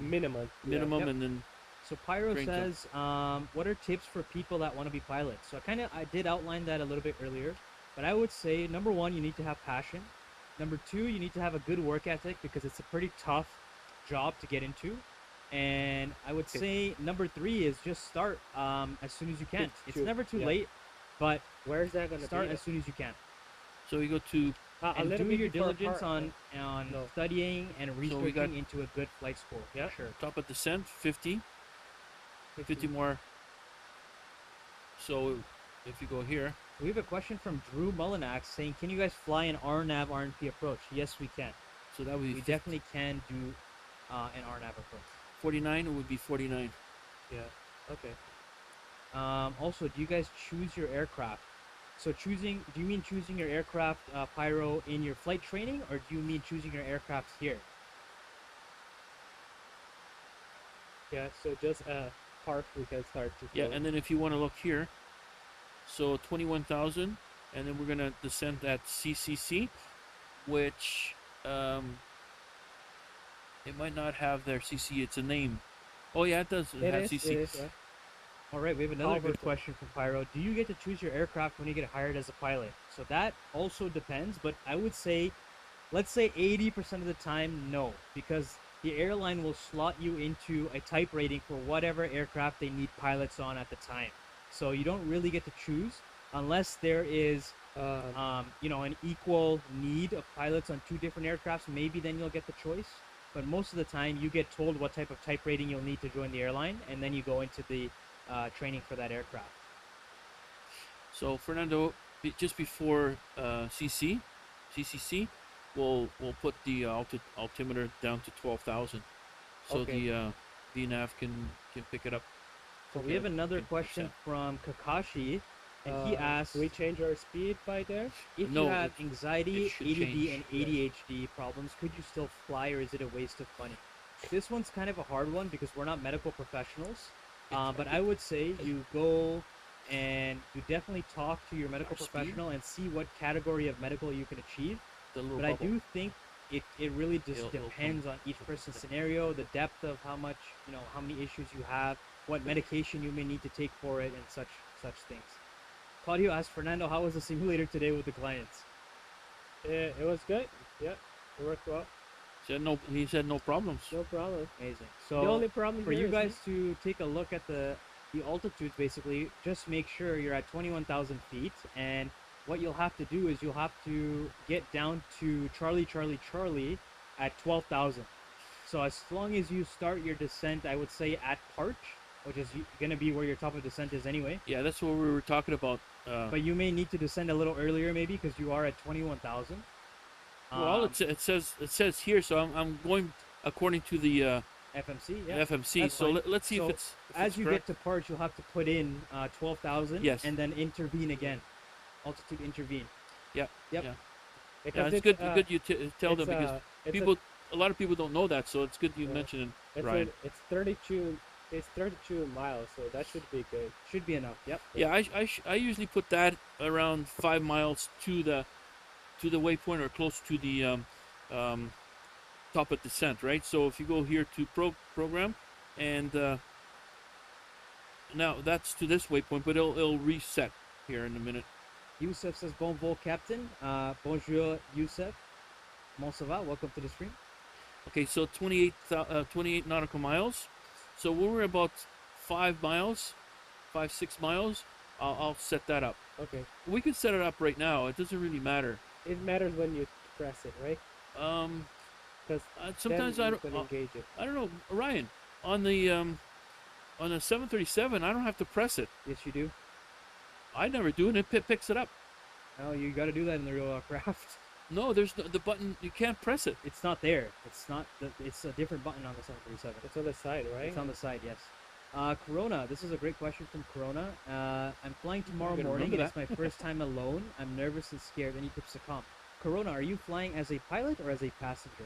Minimum. minimum, Yep. and then So Pyro Drink them. says, what are tips for people that want to be pilots? So I did outline that a little bit earlier, but I would say number one, you need to have passion. Number two, you need to have a good work ethic because it's a pretty tough job to get into. And I would say number three is just start as soon as you can. It's True. never too Yeah. late, but Where's that gonna start be? as soon as you can. so we go to A And little do bit your before diligence part- on No. studying and we got- researching into a good flight school. Yeah. Sure. top of descent 50 more. So if you go here, We have a question from Drew Mullinax saying, can you guys fly an RNAV RNP approach? Yes, we can. so that would be We definitely can do an RNAV approach. 49. It would be 49. Yeah. Okay. Also, do you guys choose your aircraft? So do you mean choosing your aircraft, Pyro, in your flight training, or do you mean choosing your aircraft here? Yeah. So just park, we can start to. Yeah, fly. and then if you want to look here, so 21,000, and then we're gonna descend at CCC, which it might not have their CC. It's a name. Oh yeah, it does. It It has is. CC. It is. Yeah. All right, we have another good Culverton. question from Pyro. Do you get to choose your aircraft when you get hired as a pilot? So that also depends, but I would say, let's say 80% of the time, no, because the airline will slot you into a type rating for whatever aircraft they need pilots on at the time. So you don't really get to choose unless there is, an equal need of pilots on two different aircrafts. Maybe then you'll get the choice. But most of the time, you get told what type of type rating you'll need to join the airline, and then you go into the training for that aircraft. So Fernando, just before CCC, we'll put the altimeter down to 12,000, so Okay. the VNAV can pick it up. So we have another Okay, question from Kakashi, and he asks, Do we change our speed by there? if No, you have it anxiety, should ADD, change. and ADHD problems, could you still fly, or is it a waste of money? This one's kind of a hard one because we're not medical professionals. But I would say you go and you definitely talk to your medical Speed? professional and see what category of medical you can achieve. The little But I bubble. do think it really just It'll come. depends on each person's scenario, the depth of how much, how many issues you have, what medication you may need to take for it, and such things. Claudio asked Fernando, how was the simulator today with the clients? It was good. Yeah. It worked well. He said no problems. No problem. Amazing. The only So problem for here you is guys to take a look at the altitudes, basically, just make sure you're at 21,000 feet, and what you'll have to do is you'll have to get down to Charlie, Charlie, Charlie at 12,000. So as long as you start your descent, I would say at Parch, which is going to be where your top of descent is anyway. Yeah, that's what we were talking about. But you may need to descend a little earlier, maybe, because you are at 21,000. Well, it says here, so I'm going according to the FMC, yeah. FMC. that's So fine. let's see So if it's as you correct. get to Parch, you'll have to put in 12,000, Yes. and then intervene again. Altitude intervene. Yeah. Yep. Yeah. because Yeah, it's it's, good you tell them it's, because it's people, a lot of people don't know that, so it's good you Yeah. mention it, it's, Ryan. it's 32. It's 32 miles, so that should be good. Should be enough. Yep. Yeah, I usually put that around 5 miles to the waypoint or close to the top of descent, right? So if you go here to program, and now that's to this waypoint, but it'll reset here in a minute. Youssef says, bon vol, Captain. Bonjour, Youssef. Comment ça va? Welcome to the stream. Okay, so 28 nautical miles. So when we're about 5 miles, 6 miles, I'll set that up. Okay. We could set it up right now. It doesn't really matter. It matters when you press it, right? Because Sometimes I don't. engage it. I don't know, Ryan. On the 737, I don't have to press it. Yes, you do. I never do, and it picks it up. No, you got to do that in the real craft. No, there's the button. You can't press it. It's not there. It's not. It's a different button on the 737. It's on the side, right? It's on the side, yes. Corona, this is a great question from Corona. I'm flying tomorrow gonna morning, and remember it's my first time alone. I'm nervous and scared. Any tips to calm? Corona, are you flying as a pilot or as a passenger?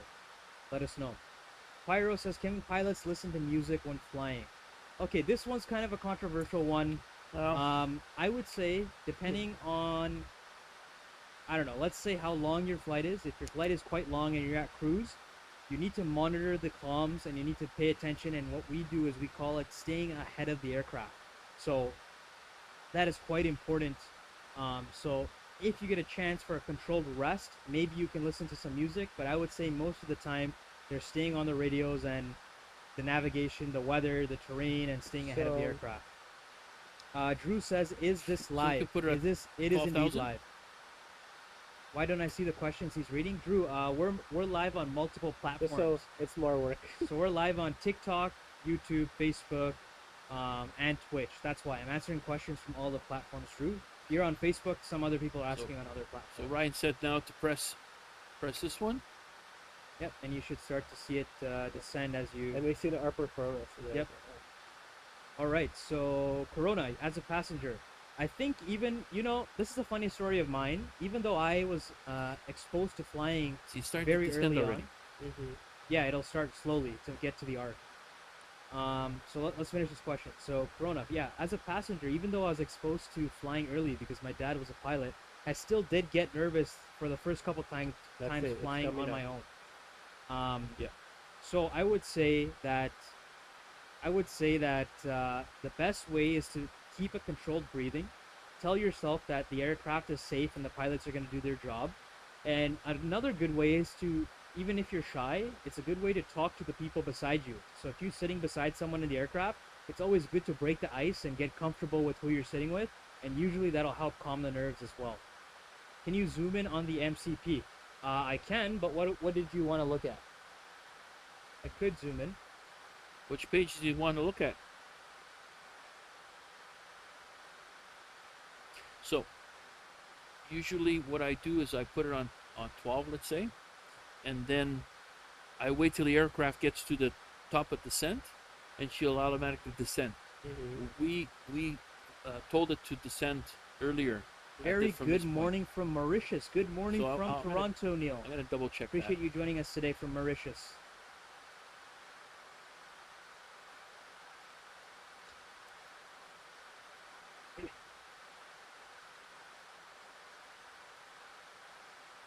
Let us know. Pyro says, can pilots listen to music when flying? Okay, this one's kind of a controversial one. I would say, depending on, I don't know, let's say how long your flight is. If your flight is quite long and you're at cruise, you need to monitor the comms and you need to pay attention. And what we do is we call it staying ahead of the aircraft. So that is quite important. So if you get a chance for a controlled rest, maybe you can listen to some music. But I would say most of the time they're staying on the radios and the navigation, the weather, the terrain, and staying ahead of the So- aircraft. Drew says, "Is this we live? could put it Is at this? It is indeed 12,000? live." Why don't I see the questions he's reading, Drew? We're live on multiple Just platforms. so it's more work. So we're live on TikTok, YouTube, Facebook, and Twitch. That's why I'm answering questions from all the platforms. Drew, you're on Facebook. Some other people are asking on other So platforms. Ryan said now to press this one. Yep, and you should start to see it descend as you. And we see our performance. Yep. All right, so Corona, as a passenger, I think even this is a funny story of mine. Even though I was exposed to flying So you started very to descend early already. on, yeah, it'll start slowly to get to the arc. So let's finish this question. So Corona, yeah, as a passenger, even though I was exposed to flying early because my dad was a pilot, I still did get nervous for the first couple times That's it, it's flying coming on up. my own. Yeah. So I would say that the best way is to keep a controlled breathing. Tell yourself that the aircraft is safe and the pilots are going to do their job. And another good way is to, even if you're shy, it's a good way to talk to the people beside you. So if you're sitting beside someone in the aircraft, it's always good to break the ice and get comfortable with who you're sitting with. And usually that'll help calm the nerves as well. Can you zoom in on the MCP? I can, but what did you want to look at? I could zoom in. Which page do you want to look at? So, usually what I do is I put it on 12, let's say, and then I wait till the aircraft gets to the top of descent, and she'll automatically descend. We told it to descend earlier. Very from good this point. morning from Mauritius. Good morning So from I'm gonna- Toronto, Neil. I'm gonna double check Appreciate that. you joining us today from Mauritius.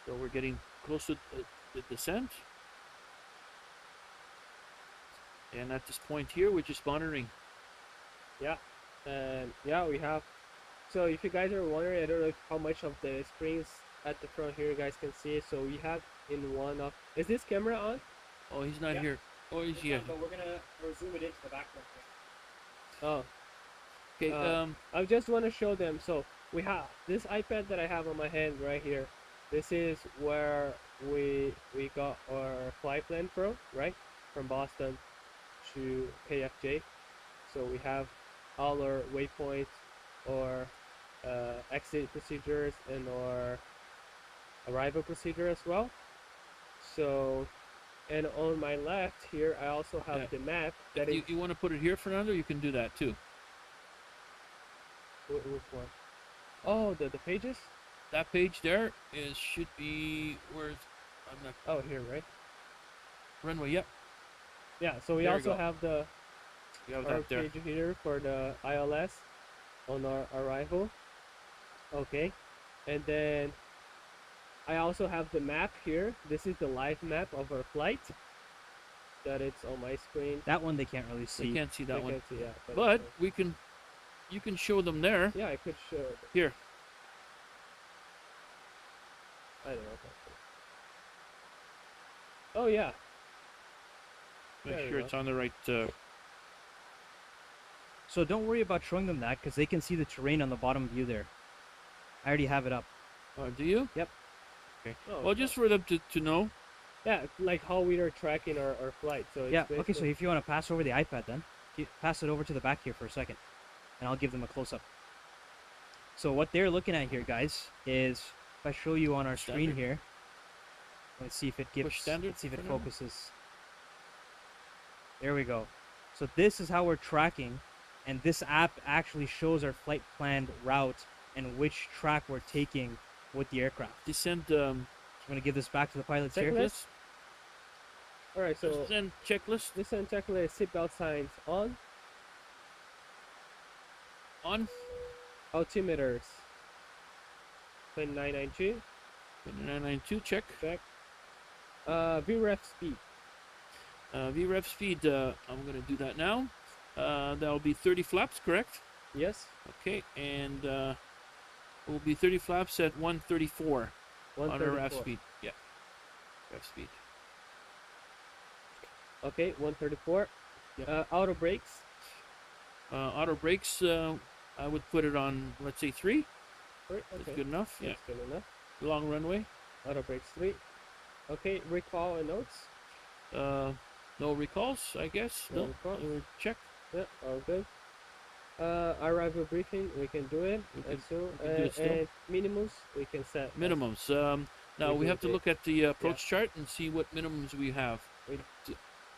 So we're getting close to the descent. And at this point here, we're just monitoring. Yeah, and yeah, we have. So if you guys are wondering, I don't know how much of the screens at the front here you guys can see it. So we have in one of. Is this camera on? Oh, he's not Yeah. here. Oh, he's here. But we're zoom it into the background. Oh, Okay. I just want to show them. So we have this iPad that I have on my hand right here. This is where we got our flight plan from, right? From Boston to KFJ. So we have all our waypoints, or exit procedures, and our arrival procedure as well. So, and on my left here, I also have Yeah. the map that you, is. you want to put it here, Fernando? You can do that too. Which one? Oh, the pages. That page there should be where I'm not Oh, here, right? runway. Yep, Yeah. So we There you also go. have the you have our that there. page here for the ILS on our arrival. Okay, and then I also have the map here. This is the live map of our flight. That it's on my screen. That one they can't really So see. you can't see that I one, can't see, yeah, but it's you can show them there. yeah, I could show it. Here, I don't know. If that's it. Oh yeah. make There you sure go. it's on the right. So don't worry about showing them that because they can see the terrain on the bottom view there. I already have it up. Do you? Oh, Well, just for them to know. yeah, like how we are tracking our flight. So it's Yeah. Okay. So basically- if you want to pass over the iPad, then pass it over to the back here for a second, and I'll give them a close up. So what they're looking at here, guys, is if I show you on our screen Standard. here. Let's see if it gives. standard Let's see if it for now. focuses. There we go. So this is how we're tracking, and this app actually shows our flight planned route and which track we're taking with the aircraft. Descend I'm gonna give this back to the pilots here. Checklist? All right, so descend checklist this one checklist: seatbelt signs on, on. altimeters 2992, 992 check. check. VREF speed. VREF speed. I'm gonna do that now. That'll be 30 flaps, correct? Yes. Okay, and it will be 30 flaps at 134 on our RAF 134. speed. Yeah, RAF speed. Okay, 134. Yep. Auto brakes. Auto brakes. I would put it on, let's say 3. Right, That's okay. good enough. Yeah, That's good enough. long runway. Auto brakes 3. Okay, recall and notes. No recalls, I guess. No No, recalls. check. Yeah, all good. Arrival briefing, we can do it. We And so, we can do it still. and minimums, we can set. Minimums. Now We we do have to it. look at the approach chart and see what minimums we have. We're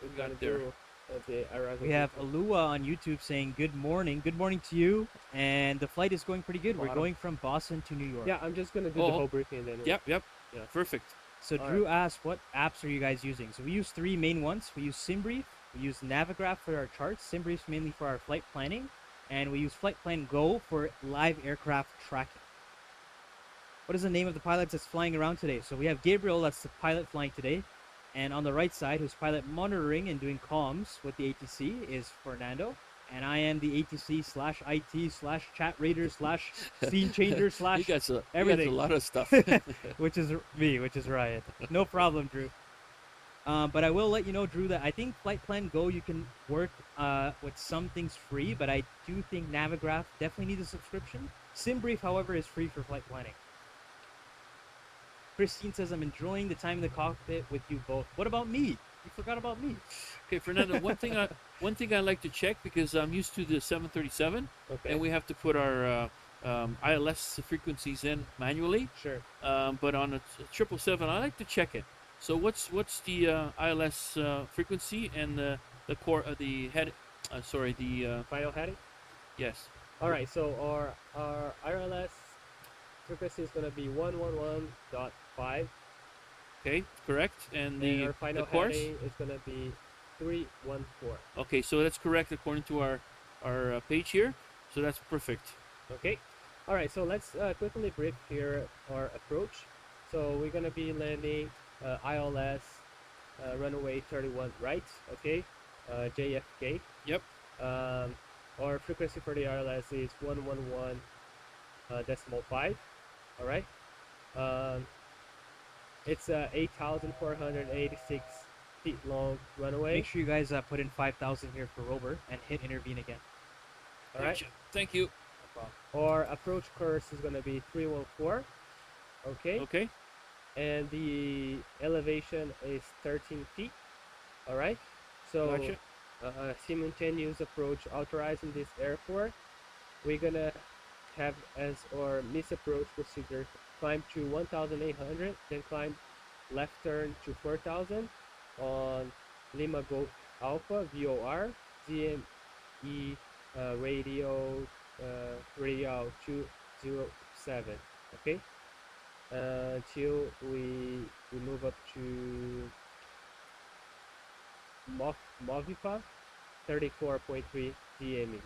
we gonna got there. do the arrival. We have people. Alua on YouTube saying good morning. Good morning to you. And the flight is going pretty good. We're Bottom. going from Boston to New York. Yeah, I'm just gonna do the Oh. whole briefing and then. Yep. Yeah. Perfect. So All Drew asked, what apps are you guys using? So we use three main ones. We use SimBrief, we use Navigraph for our charts, SimBrief's mainly for our flight planning, and we use Flight Plan Go for live aircraft tracking. What is the name of the pilot that's flying around today? So we have Gabriel, that's the pilot flying today, and on the right side, who's pilot monitoring and doing comms with the ATC, is Fernando. And I am the ATC/IT/chat raider /scene changer You got a everything. lot of stuff. which is me, which is Ryan. No problem, Drew. But I will let you know, Drew, that I think Flight Plan Go you can work with some things free, but I do think Navigraph definitely needs a subscription. SimBrief, however, is free for flight planning. Christine says, I'm enjoying the time in the cockpit with you both. What about me? You forgot about me. Okay, Fernando. One thing I like to check because I'm used to the 737, Okay. and we have to put our ILS frequencies in manually. Sure. But on a 777, I like to check it. So what's the ILS frequency and the core the head? Final heading. Yes. All right. So our IRLS frequency is gonna be 111.5. Okay, correct. And And the our final course. heading is gonna be 314. Okay, so that's correct according to our page here. So that's perfect. Okay. All right. So let's quickly brief here our approach. So we're gonna be landing ILS runway 31 right. Okay. JFK. Yep. Our frequency for the ILS is 111 decimal 5. All right. It's 8,486 feet long runway. Make sure you guys put in 5,000 here for Rover and hit intervene again. All right. Gotcha. Thank you. Our approach course is gonna be 314. Okay. Okay. And the elevation is 13 feet. All right. So Gotcha. simultaneous approach authorized in this airport. We're gonna have as our miss approach procedure climb to 1,800, then climb left turn to 4,000 on Lima Goat Alpha VOR GME radio 207. Okay. Until we move up to Movipa 34.3 DME.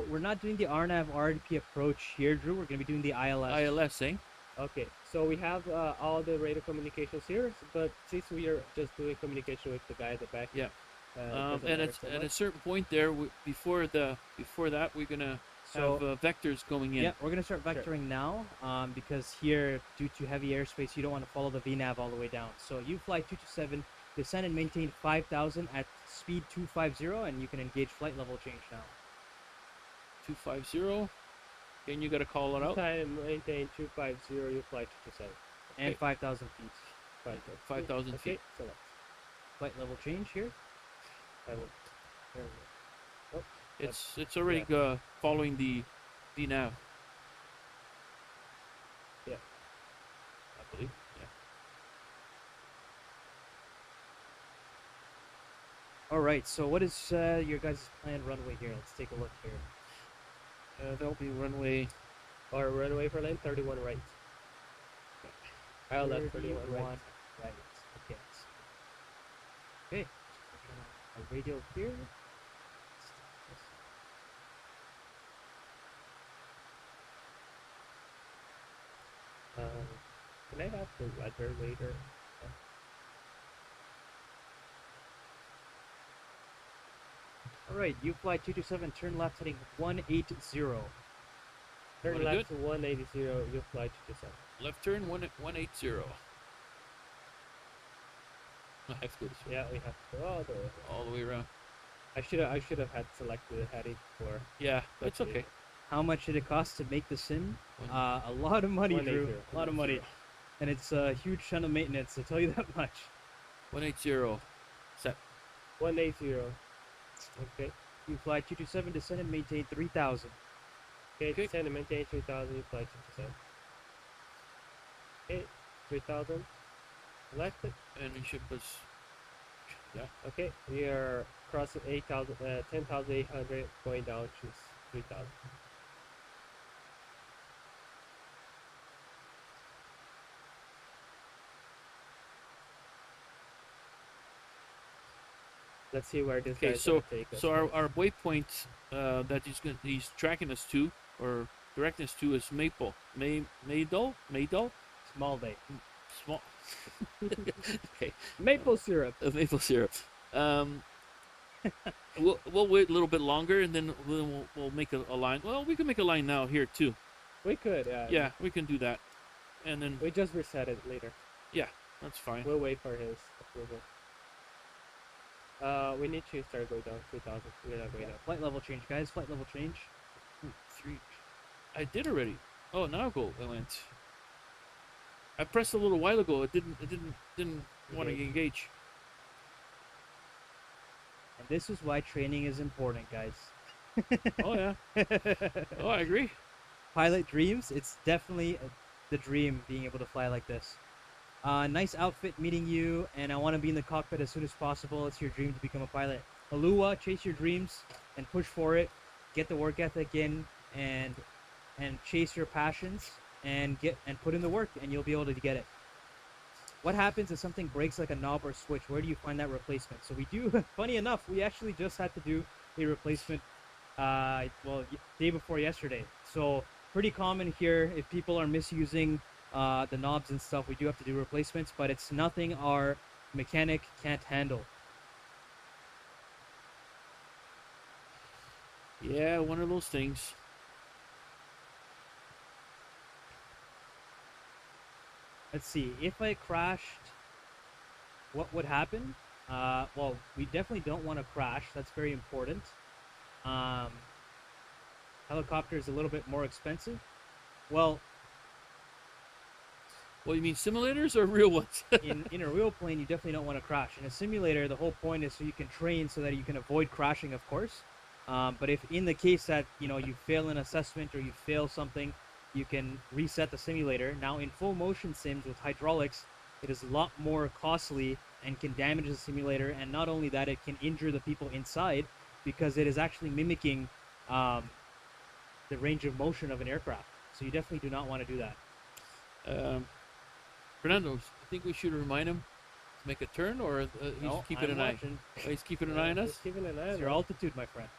We're not doing the RNAV RDP approach here, Drew. We're going to be doing the ILS. ILS, eh? Okay, so we have all the radio communications here, but since we are just doing communication with the guy at the back, Yeah. it And doesn't matter at so a much. certain point there, before that, we're gonna So- have vectors going in. Yeah, we're going to start vectoring now because here, due to heavy airspace, you don't want to follow the VNAV all the way down. So UFLY 227, descend and maintain 5,000 at speed 250, and you can engage flight level change now. 250. And you gotta call it out. Time maintain 250, you fly 227. And Okay. 5,000 feet. 5,000 okay, feet. select. Flight level change here. I will. There we go. It's already following the nav. Yeah. I believe. Yeah. All right, so what is your guys' planned runway here? Let's take a look here. That'll be runway. Or runway for lane 31 right. I'll left 31 right. Right. Okay. Okay. A radio here. Can I have the weather later? All right, UFLY 227, turn left heading 180. Turn Wanna left to 180, you fly 227. Left turn 180. I have to go this way. Yeah, we have to go all the way. All the way around. I should have had selected the heading for. Yeah, that's okay. How much did it cost to make the sim? A lot of money, Drew. 180. A lot of money. And it's a huge ton of maintenance, I'll tell you that much. 180. Set. 180. Okay. UFLY 227, descend and maintain 3,000. Okay, Okay. descend and maintain 3,000, you fly 227. Okay, 3,000. Selected. And we ship us. Yeah. Okay, we are crossing 10,800, going down to 3,000. Let's see where this Okay, guy's so gonna take us. our waypoint that he's tracking us to or directing us to is Maple. Maydol? Small day. Small. Okay. Maple syrup. Maple syrup. We'll wait a little bit longer and then we'll make a line. Well, we can make a line now here too. We could, yeah. Yeah, we can do that. And then We just reset it later. that's fine. We'll wait for his approval. We need to start going down 3,000. We're not going Yeah, up. flight level change, guys. Flight level change. Ooh, 3. I did already. Oh, now I went. I pressed a little while ago. It didn't want to engage. And this is why training is important, guys. Oh yeah. Oh, I agree. Pilot dreams. It's definitely the dream being able to fly like this. Nice outfit meeting you, and I want to be in the cockpit as soon as possible. It's your dream to become a pilot. Alua, chase your dreams and push for it. Get the work ethic in, and chase your passions, and put in the work, and you'll be able to get it. What happens if something breaks like a knob or switch? Where do you find that replacement? So we do. Funny enough, we actually just had to do a replacement. Day before yesterday. So pretty common here. If people are misusing the knobs and stuff, we do have to do replacements, but it's nothing our mechanic can't handle. Yeah, one of those things. Let's see. If I crashed, what would happen? Well, we definitely don't want to crash. That's very important. Helicopter is a little bit more expensive. Well, Well, you mean simulators or real ones? in a real plane, you definitely don't want to crash. In a simulator, the whole point is so you can train so that you can avoid crashing, of course. But if in the case that you fail an assessment or you fail something, you can reset the simulator. Now, in full motion sims with hydraulics, it is a lot more costly and can damage the simulator. And not only that, it can injure the people inside because it is actually mimicking the range of motion of an aircraft. So you definitely do not want to do that. Fernando, I think we should remind him to make a turn, or he's No, keeping I'm an watching. eye. Oh, he's keeping an eye on us. Just keeping an eye It's on your it. altitude, my friend.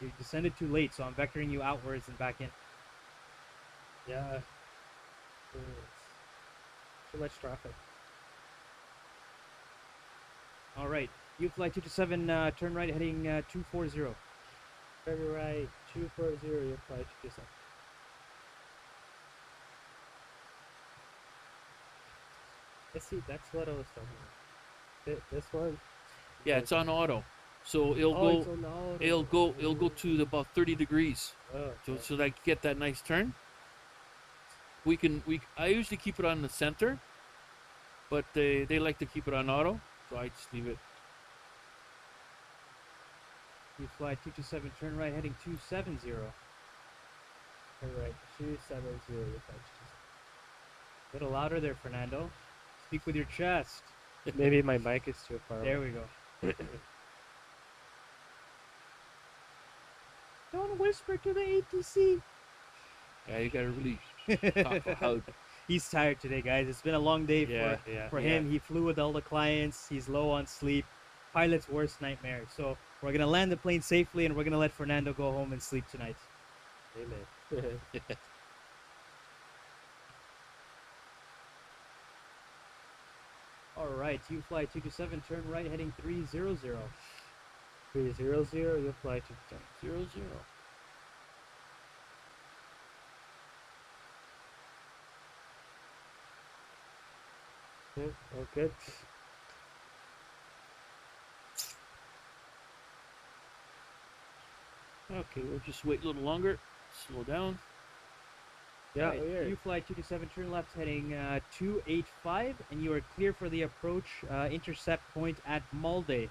You descended too late, so I'm vectoring you outwards and back in. Yeah. Too much traffic. All right. UFLY 227, turn right, heading 240. Turn right, 240, you fly to 27. Let's see, that's what I was talking about. This one? Yeah, it's on auto, so it'll Oh, go. it's on auto. It'll go to about 30 degrees, Oh, so that I can get that nice turn. I usually keep it on the center, but they like to keep it on auto, so I just leave it. UFLY 227, turn right, heading 270. turn right, 270, you fly to A little louder there, Fernando. Speak with your chest. 27. Maybe my mic is too far There away. we go. Don't whisper to the ATC. Yeah, you gotta really talk loud. He's tired today, guys. It's been a long day Yeah, for him. He flew with all the clients. He's low on sleep. Pilot's worst nightmare. So we're gonna land the plane safely, and we're gonna let Fernando go home and sleep tonight. Amen. All right, UFLY 227, turn right, heading 300. 300, you fly to 0-0. yeah, all good. Okay, we'll just wait a little longer. Slow down. Yeah, Right, weird. UFLY 227, turn left, heading 285, and you are clear for the approach intercept point at Malde.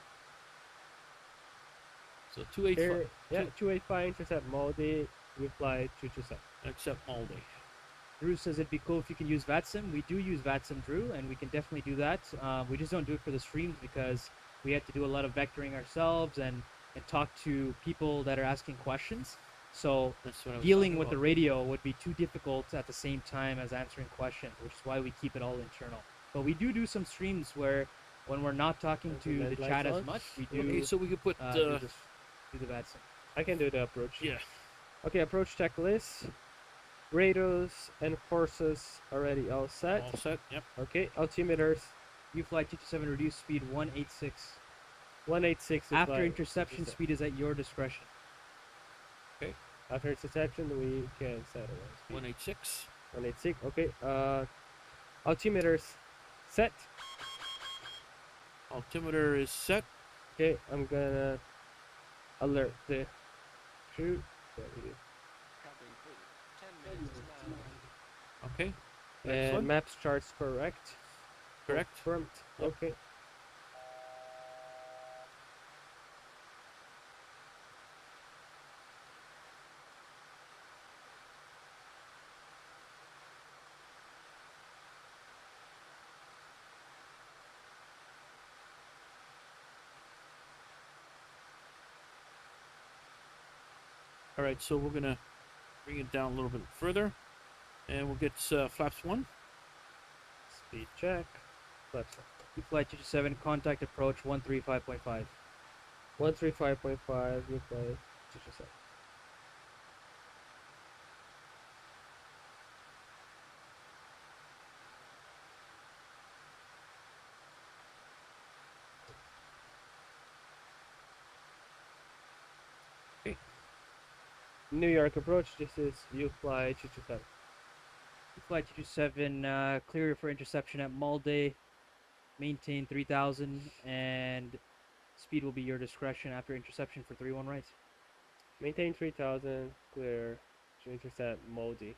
So 285. Here, yeah, 285 intercept Maldi, you fly 227. Except all day. Drew says it'd be cool if you can use VATSIM. We do use VATSIM, Drew, and we can definitely do that. We just don't do it for the streams because we had to do a lot of vectoring ourselves and talk to people that are asking questions. So That's what I was dealing talking with the about. radio would be too difficult at the same time as answering questions, which is why we keep it all internal. But we do some streams where when we're not talking Is the to the lights chat as on? much, we do Okay, so we could put do the bad stuff. I can do the approach. yeah, Okay, approach checklist. Radios and forces already all set. all set. Yep. Okay, altimeters UFLY 227 reduce speed 186. 186. After interception, speed is at your discretion. After interception, we can set it. 186. 186. Okay. Altimeters set. Altimeter is set. Okay, I'm gonna alert the crew. There we go. Cabin crew. 10 minutes now. Okay. And Excellent. maps charts correct. Correct. Confirmed. Yep. Okay. All right, so we're gonna bring it down a little bit further, and we'll get flaps 1. Speed check. Flaps. UFLY 227 contact approach 135.5. 135.5. You play. 227. Okay. New York approach. This is UFLY 227. UFLY 227 clear for interception at Malday. Maintain 3000 and speed will be your discretion after interception for 31 right. Maintain 3000. Clear to intercept Moldy.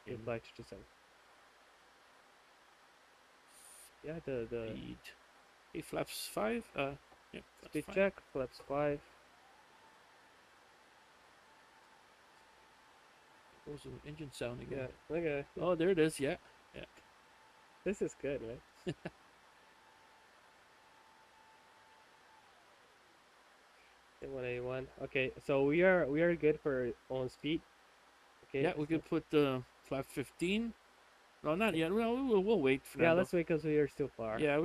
UFLY 227. Yeah, the Speed. Okay, flaps 5. Yep. Flaps speed 5. check. Flaps 5. Where's the engine sound Yeah. again? Okay. Oh, there it is. Yeah. This is good, man. Okay, 181. Okay, so we are good for on speed. Okay. Yeah, we could put flap 15. No, not yet. Well, we'll wait for Yeah, that. let's wait because we are still far. Yeah,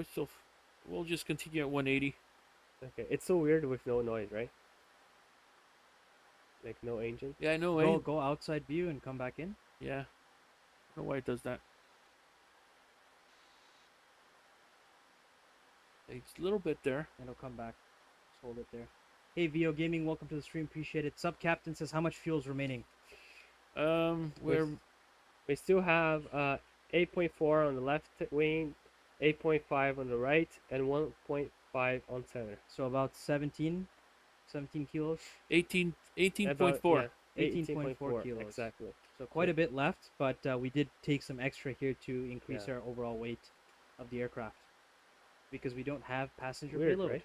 we'll just continue at 180. Okay. It's so weird with no noise, right? Like no engine. Yeah, I know. Go outside view and come back in. Yeah. I don't know why it does that. Takes a little bit there. And it'll come back. Just hold it there. Hey VO Gaming, welcome to the stream. Appreciate it. Sub Captain says how much fuel is remaining? We're We still have 8.4 on the left wing, 8.5 on the right, and 1.5 on center. So about 17 kilos. 18.4. About, yeah, 18.4 kilos. Exactly. So quite a bit left, but we did take some extra here to increase Yeah. our overall weight of the aircraft because we don't have passenger Weird, payload. right?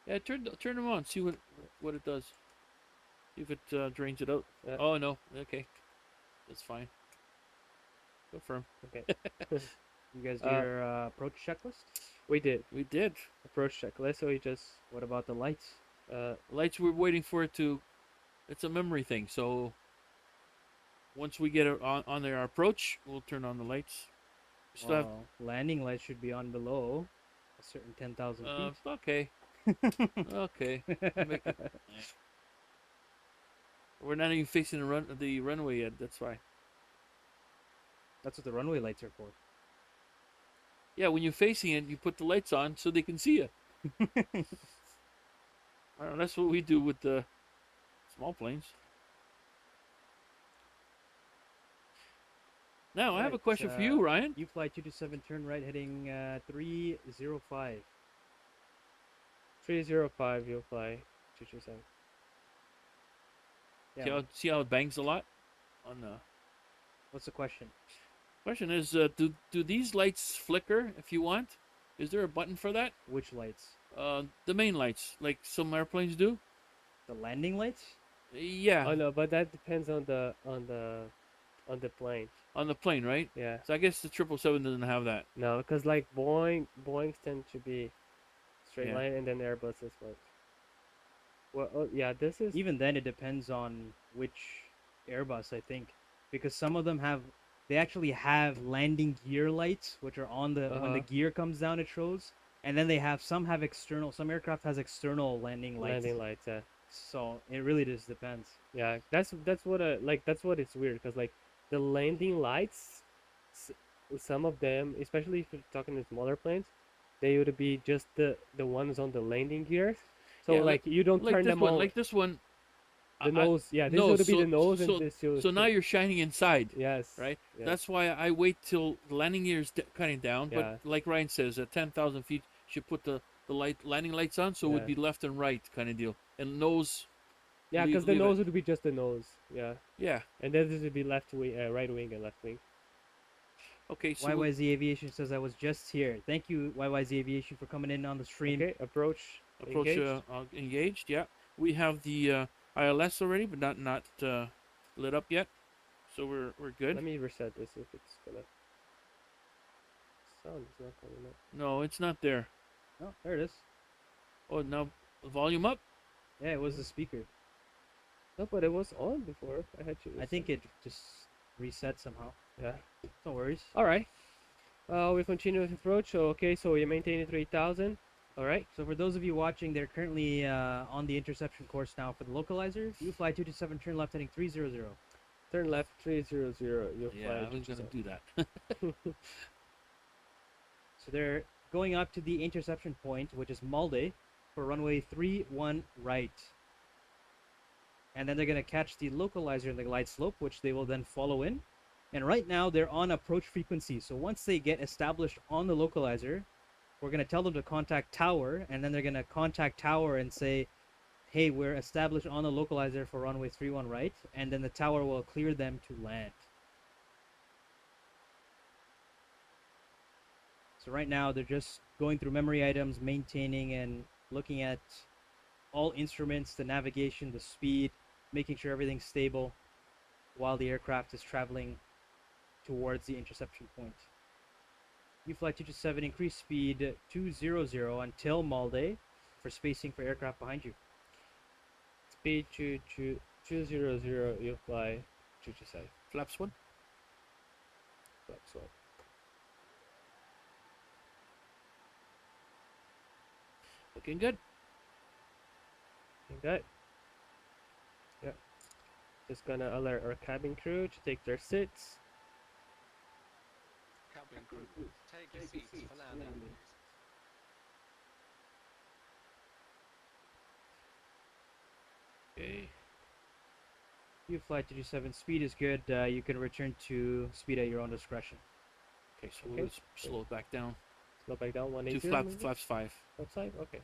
Yeah, turn them on. See what it does. See if it drains it out. Yeah. Oh no. Okay, that's fine. Confirm. Okay. You guys do Uh, your approach checklist? We did We did. approach checklist, so we just What about the lights? Lights. We're waiting for it to. It's a memory thing. So once we get it on our approach, we'll turn on the lights. We still have. Well, landing lights should be on below a certain 10,000 feet. Okay. Okay. Make it- We're not even facing the runway yet. That's why. That's what the runway lights are for. Yeah, when you're facing it, you put the lights on so they can see you. I don't know, that's what we do with the small planes. Now, I have a Right, question for you, Ryan. UFLY 227 turn right heading 305. 305. You'll fly 227. Yeah. See how it bangs a lot? On the What's the question? question is, do these lights flicker if you want? Is there a button for that? Which lights? The main lights, like some airplanes do. The landing lights? Yeah, Oh no, but that depends on the plane. on the plane, right? Yeah. So I guess the 777 doesn't have that. No, because like Boeing's tend to be straight Yeah. line, and then Airbus is what? Well, oh, yeah, this is Even then, it depends on which Airbus, I think, because some of them have, they actually have landing gear lights, which are on the when the Uh-huh. gear comes down, it shows, and then they have some have external. Some aircraft has external landing lights. landing lights. Yeah, So it really just depends. yeah. That's what like that's what it's weird because like the landing lights, s- some of them, especially if you're talking to smaller planes, they would be just the ones on the landing gears. So Yeah, like you don't like turn this them one, on. like this one. The nose, yeah, this No, would be the nose, and so this you. so now you're shining inside, Yes. right? Yes. That's why I wait till the landing gear is cutting down. Yeah. But like Ryan says, at 10,000 feet, you should put the landing lights on, so it would Yeah. be left and right kind of deal, and nose. Yeah, because the leave nose it. would be just the nose. Yeah. Yeah. And then this would be left wing, right wing, and left wing. Okay. So YYZ Aviation says I was just here. Thank you, YYZ Aviation, for coming in on the stream. Okay, approach. approach Engaged. engaged. Yeah. We have the ILS already, but not lit up yet, so we're good. Let me reset this if it's gonna. Sound is not coming up. No, it's not there. Oh, there it is. Oh, now volume up. Yeah, it was the speaker. No, but it was on before. I had you. I think it just reset somehow. Yeah. No worries. All right. We continue with approach. So, okay, so we maintain 3,000. All right. So for those of you watching, they're currently on the interception course now for the localizer. UFLY 227, turn left heading 300. Turn left 300. You'll Yeah, fly. I was gonna do that. So they're going up to the interception point, which is Malde, for runway 31 right. And then they're going to catch the localizer in the glide slope, which they will then follow in. And right now they're on approach frequency. So once they get established on the localizer, we're going to tell them to contact tower, and then they're going to contact tower and say, hey, we're established on the localizer for runway 31 right, and then the tower will clear them to land. So right now they're just going through memory items, maintaining and looking at all instruments, the navigation, the speed, making sure everything's stable while the aircraft is traveling towards the interception point. UFLY 227, increase speed 200 until Malde for spacing for aircraft behind you. Speed 200. You'll fly 227. Flaps one. Flaps one. Looking good. Like that. Yeah. Just gonna alert our cabin crew to take their seats. Cabin crew, take your seats for landing. Okay. UFLY 227, speed is good. You can return to speed at your own discretion. Okay, so Okay. let's slow it back down Slow back down to 180. flaps 5. Flaps 5? Okay.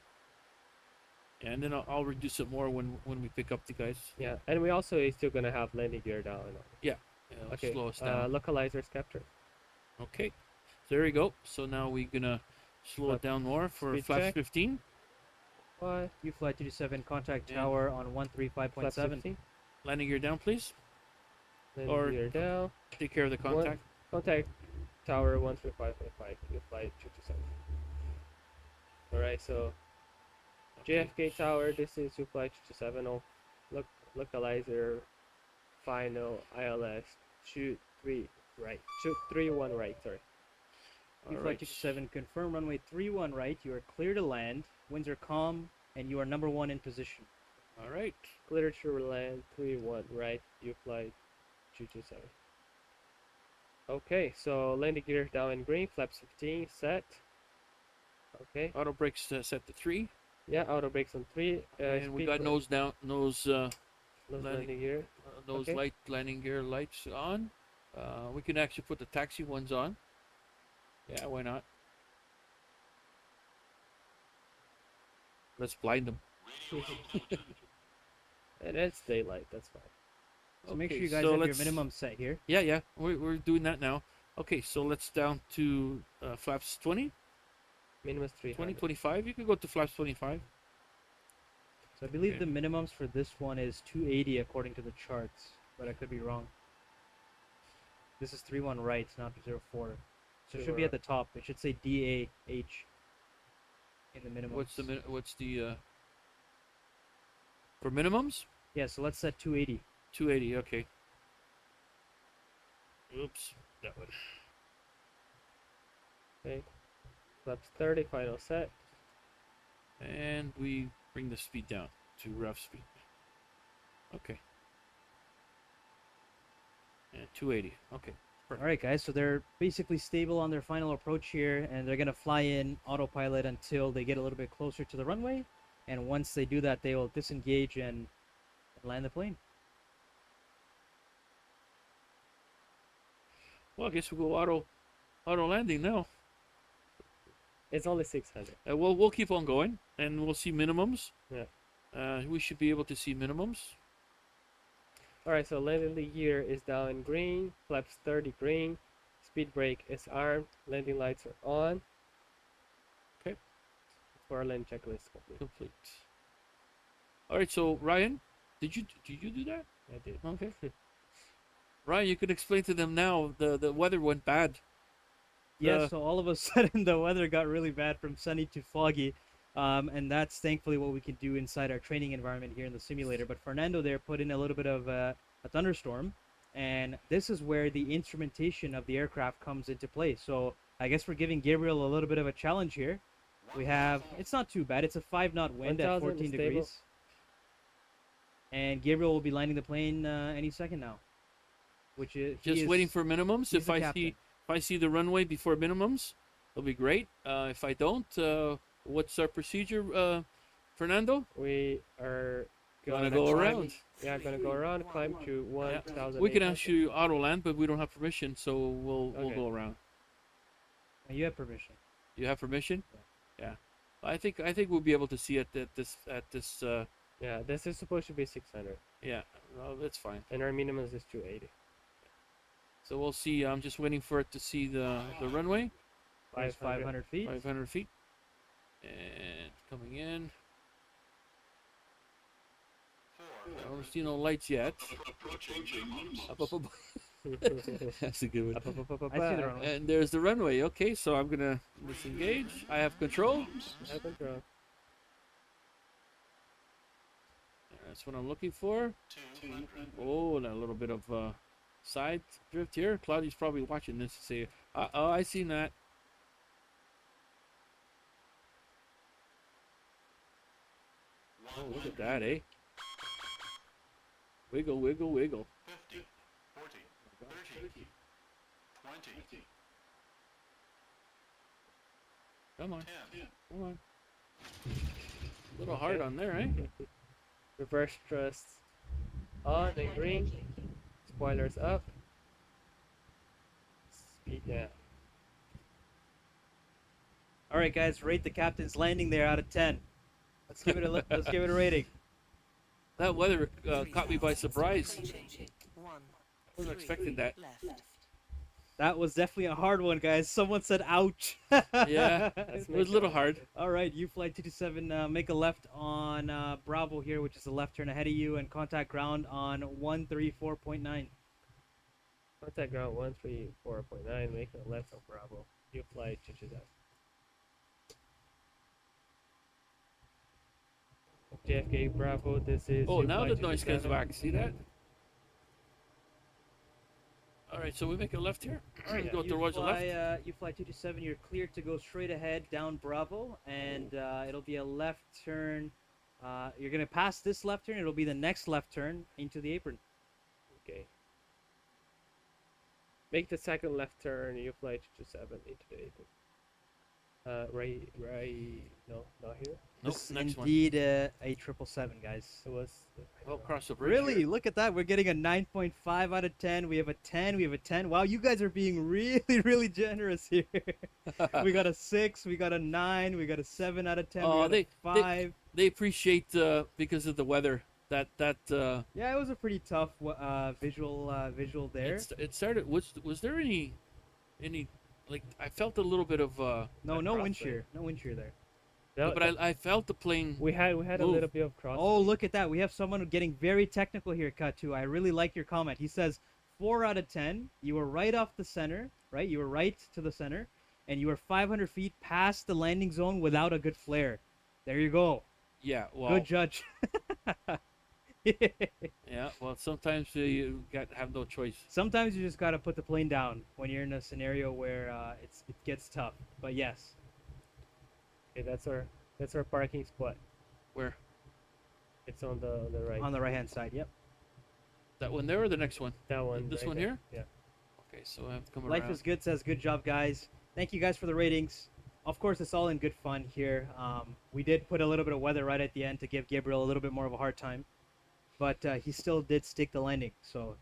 And then I'll reduce it more when we pick up the guys. Yeah, and we also is still gonna have landing gear down and all. Yeah, it'll Okay. slow us down. Localizers captured. Okay, so there we go. So now we're gonna slow Flap- it down more for speed flaps check. 15. UFLY 227, contact And tower on Flaps 135.7. 15. Landing gear down, please. Landing Or- gear down. Take care of the contact. Contact tower 135.5. You fly 227. Alright, so Okay. JFK tower, this is UFLY 227. Oh, localizer, final ILS 23 right. 231 right, sorry. UFLY Alright. 227, confirm runway 31 right. You are clear to land. Winds are calm, and you are number 1 in position. All right. Clear to land 31 right. UFLY 227. Okay, so landing gear down in green, flaps 15 set. Okay, Auto brakes set to 3. yeah, auto brakes on 3. And we speed got bra- nose down, nose landing gear. those Okay. landing gear lights on. We can actually put the taxi ones on. Yeah, why not? Let's blind them. And it's daylight, that's fine. So make sure Okay, you guys so have your let's- minimum set here. Yeah, we're doing that now. Okay, so let's down to flaps 20, Minimum is 300. 20, 25. You can go to flaps 25. So I believe Okay. the minimums for this one is 280 according to the charts, but I could be wrong. This is 31 right, not 04. So it should be Sure. at the top. It should say DAH. in the minimum. What's the for minimums? Yeah, so let's set 280. 280. Okay. Oops, that one. Okay. Flaps 30, final set. And we bring the speed down to rough speed. Okay. And 280. Okay. All right, guys. So they're basically stable on their final approach here, and they're gonna fly in autopilot until they get a little bit closer to the runway. And once they do that, they will disengage and land the plane. Well, I guess we'll go auto landing now. It's only 600. We'll keep on going, and we'll see minimums. Yeah. We should be able to see minimums. Alright, so landing gear is down in green, flaps 30 green, speed brake is armed, landing lights are on. Okay. For our land checklist complete. Complete. All right, so Ryan, did you do that? I did. Okay. Ryan, you could explain to them now. The weather went bad. Yeah, so all of a sudden the weather got really bad from sunny to foggy, and that's thankfully what we can do inside our training environment here in the simulator. But Fernando there put in a little bit of a thunderstorm, and this is where the instrumentation of the aircraft comes into play. So I guess we're giving Gabriel a little bit of a challenge here. We have, it's not too bad, it's a 5-knot wind at 14 stable. degrees. And Gabriel will be landing the plane any second now. Which is Just waiting for minimums. If I see the runway before minimums, it'll be great. If I don't, what's our procedure, Fernando? We are Gonna go climb- around. Yeah, gonna go around, climb to 1,000. We can actually auto land, but we don't have permission, so we'll Okay. go around. You have permission. You have permission? Yeah. I think we'll be able to see it at this. Yeah, this is supposed to be 600, Yeah, well, that's fine. and our minimum is 280. So we'll see. I'm just waiting for it to see the runway. There's 500 feet. 500 feet. And coming in. I don't see no lights yet. Up, up, up. That's a good one. I see the runway. And there's the runway. Okay, so I'm gonna disengage. I have control. Have control. That's what I'm looking for. Oh, and a little bit of side drift here. Claudia's probably watching this to say, oh, I seen that. Oh, look at that, eh? Wiggle, wiggle, wiggle. 50, 40, 30, 20, Come on, 10. come on. A little hard on there, eh? Reverse thrust on and green. Spoilers up. Speed down. All right, guys, rate the captain's landing there out of 10. Let's give it a let's give it a rating. That weather caught me by surprise. One, Wasn't expecting that. left. That was definitely a hard one, guys. Someone said, "Ouch." Yeah, it was a little hard. All right, UFLY 227, make a left on Bravo here, which is the left turn ahead of you, and contact ground on 134.9. Contact ground 134.9. Make a left on Bravo. You fly to that. JFK Bravo. This is. Oh, UFLY now the noise 227. comes back. See that? All right, so we make a left here. All right, Go towards the left. UFLY 227, you're cleared to go straight ahead down Bravo, and it'll be a left turn. You're gonna pass this left turn. It'll be the next left turn into the apron. Okay. Make the second left turn. You fly 227 into the apron. No, not here. Nope, This is next one. indeed a 777, guys. It was. Well, cross the bridge. Really? here. Look at that. We're getting a 9.5 out of 10. We have a 10. We have a 10. Wow, you guys are being really, really generous here. We got a 6. We got a 9. We got a 7 out of 10. Oh, we got a 5. They appreciate because of the weather. That Yeah, it was a pretty tough visual there. it started. Was there any like I felt a little bit of No crosswind. wind shear. No wind shear there. No, but I felt the plane. we had a move. little bit of cross. Oh, look at that. We have someone getting very technical here, Katu. I really like your comment. He says 4 out of 10. You were right off the center, right? You were right to the center. and you were 500 feet past the landing zone without a good flare. There you go. Yeah, well, Good judge. yeah, well, sometimes you have no choice. Sometimes you just gotta put the plane down when you're in a scenario where it gets tough. But yes, Okay, that's our parking spot. Where? It's on the right. on the right hand side. Yep. That one there or the next one? That one. This right one there. here? Yeah. Okay, so I have to come Life around. is Good says good job, guys. Thank you guys for the ratings. Of course, it's all in good fun here. We did put a little bit of weather right at the end to give Gabriel a little bit more of a hard time, but he still did stick the landing. So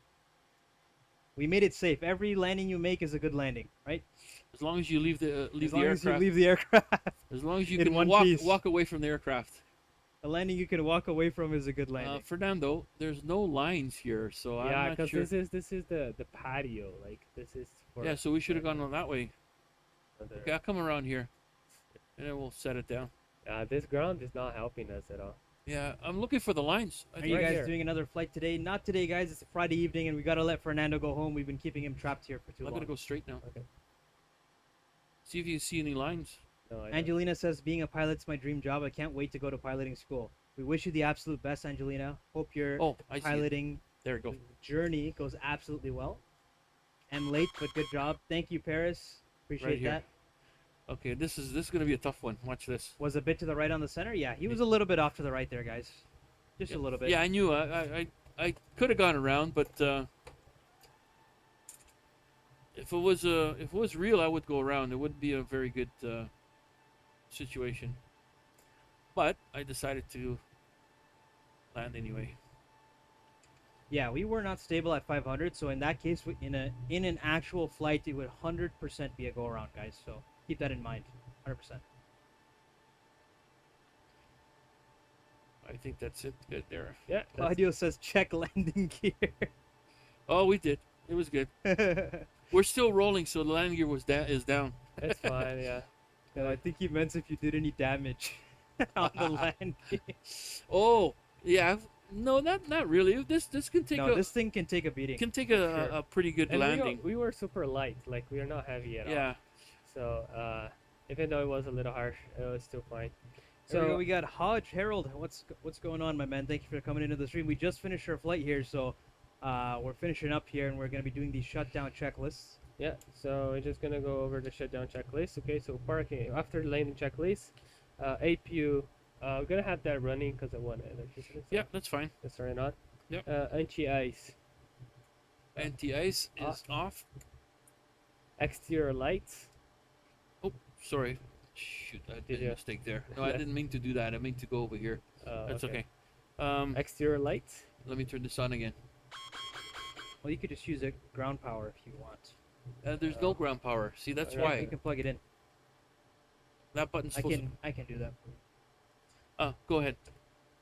we made it safe. Every landing you make is a good landing, right? As long as you leave the As long as you aircraft. leave the aircraft. As long as you in can one walk piece. walk away from the aircraft. A landing you can walk away from is a good landing. Fernando, there's no lines here, so I'm Yeah, not because sure. this is the patio. Like this is for. Yeah, so we should have gone on that way. other- Okay, I'll come around here, and then we'll set it down. This ground is not helping us at all. Yeah, I'm looking for the lines. I Are think you right guys here. doing another flight today? Not today, guys. It's a Friday evening, and we gotta let Fernando go home. We've been keeping him trapped here for too I'm long. gonna go straight now. Okay. See if you see any lines. No, I don't. Angelina says, being a pilot's my dream job. I can't wait to go to piloting school. We wish you the absolute best, Angelina. Hope your Oh, I see. It. piloting There we go. journey goes absolutely well. And late, but good job. Thank you, Paris. Appreciate here. that. Okay, this is gonna be a tough one. Watch this. Was a bit to the right on the center? Yeah, he was a little bit off to the right there, guys. Just Yeah. a little bit. Yeah, I knew. I could have gone around, but if it was real, I would go around. It wouldn't be a very good situation. But I decided to land anyway. Yeah, we were not stable at 500, so in that case, in an actual flight, it would 100% be a go around, guys. So keep that in mind, 100%. I think that's it. Good there. Yeah. that's- Claudio says check landing gear. Oh, we did. It was good. We're still rolling, so the landing gear is down. That's fine. Yeah. No, I think he meant if you did any damage on the landing. Oh, yeah. No, not really. This can take No, a this thing can take a beating. a, Sure. a pretty good And landing. we were super light. Like we are not heavy at all. Yeah. So even though it was a little harsh, it was still fine. There we go. So We got Hodge Harold. What's going on, my man? Thank you for coming into the stream. We just finished our flight here, so we're finishing up here, and we're gonna be doing these shutdown checklists. yeah. So we're just gonna go over the shutdown checklist. Okay. So parking after the landing checklist, APU. We're gonna have that running because I want electricity. So Yeah, that's fine. let's turn it on. Yep. Anti-ice, Anti-ice is off. exterior lights. Oh, sorry. Shoot, I Did did a you? mistake there. No, I didn't mean to do that. I meant to go over here. That's okay. Exterior lights. Let me turn this on again. Well, you could just use a ground power if you want. There's no ground power. See, that's Alright, why. You can plug it in. That button's I supposed can do that. Go ahead.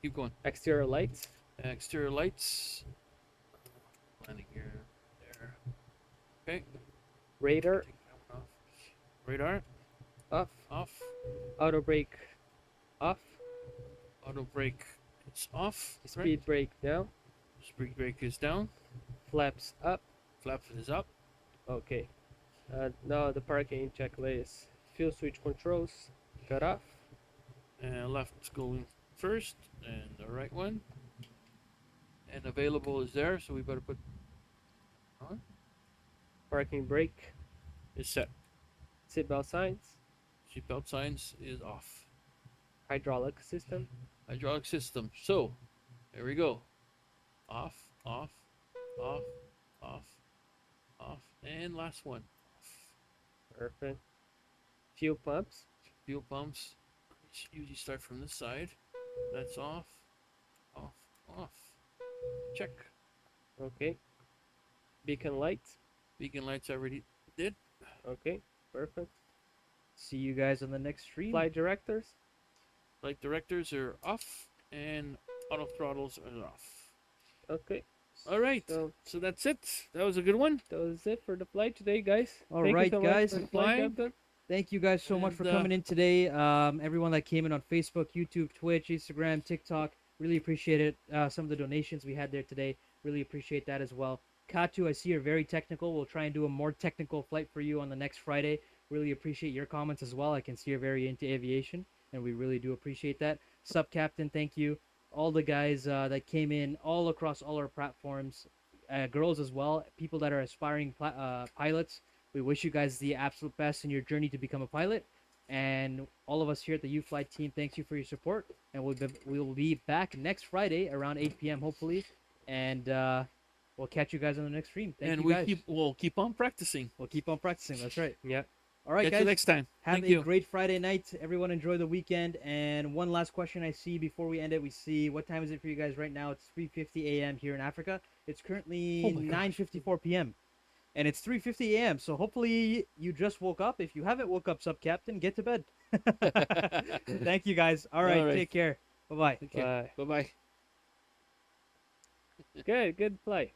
Keep going. Exterior lights. Exterior lights. Landing gear. There. Okay. Radar Take that one off. Radar. off. Off. Auto brake off. Auto brake. It's off. Speed brake down. Speed brake is down. Flaps up. Flap is up. Okay. Now the parking checklist. Fuel switch controls. Cut off. And left's going first, and the right one. And available is there, so we better put on. Parking brake. Is set. Seatbelt signs. Seatbelt signs is off. Hydraulic system. Hydraulic system. So, there we go. Off, off, off, off, off, and last one. Off. Perfect. Fuel pumps. Fuel pumps. Usually start from this side. That's off, off, off. Check. Okay. Beacon light. Beacon lights I already did. Okay. Perfect. See you guys on the next stream. Flight directors. Light directors are off, and auto throttles are off. Okay. All right. So So that's it. That was a good one. that was it for the flight today, guys. All Thank you right, so much guys. for the flight, Flying. Captain. Thank you guys so much for And, coming in today. Everyone that came in on Facebook, YouTube, Twitch, Instagram, TikTok, really appreciate it. Some of the donations we had there today, really appreciate that as well. Katu, I see you're very technical. We'll try and do a more technical flight for you on the next Friday. Really appreciate your comments as well. I can see you're very into aviation, and we really do appreciate that. Sub Captain, thank you. All the guys that came in all across all our platforms, girls as well, people that are aspiring pilots. We wish you guys the absolute best in your journey to become a pilot. And all of us here at the UFLY team, thanks you for your support. And we will be back next Friday around 8 p.m. hopefully. And we'll catch you guys on the next stream. Thank you guys. We'll keep on practicing. We'll keep on practicing. That's right. Yeah. All right, Catch guys. you next time. Have Thank a you. great Friday night. Everyone enjoy the weekend. And one last question I see before we end it. We see, what time is it for you guys right now? It's 3:50 a.m. here in Africa. It's currently 9:54 p.m. And it's 3:50 a.m. So hopefully you just woke up. If you haven't woke up, Sub Captain, get to bed. Thank you, guys. All right. Take care. Bye-bye. Okay. Bye-bye. Good flight.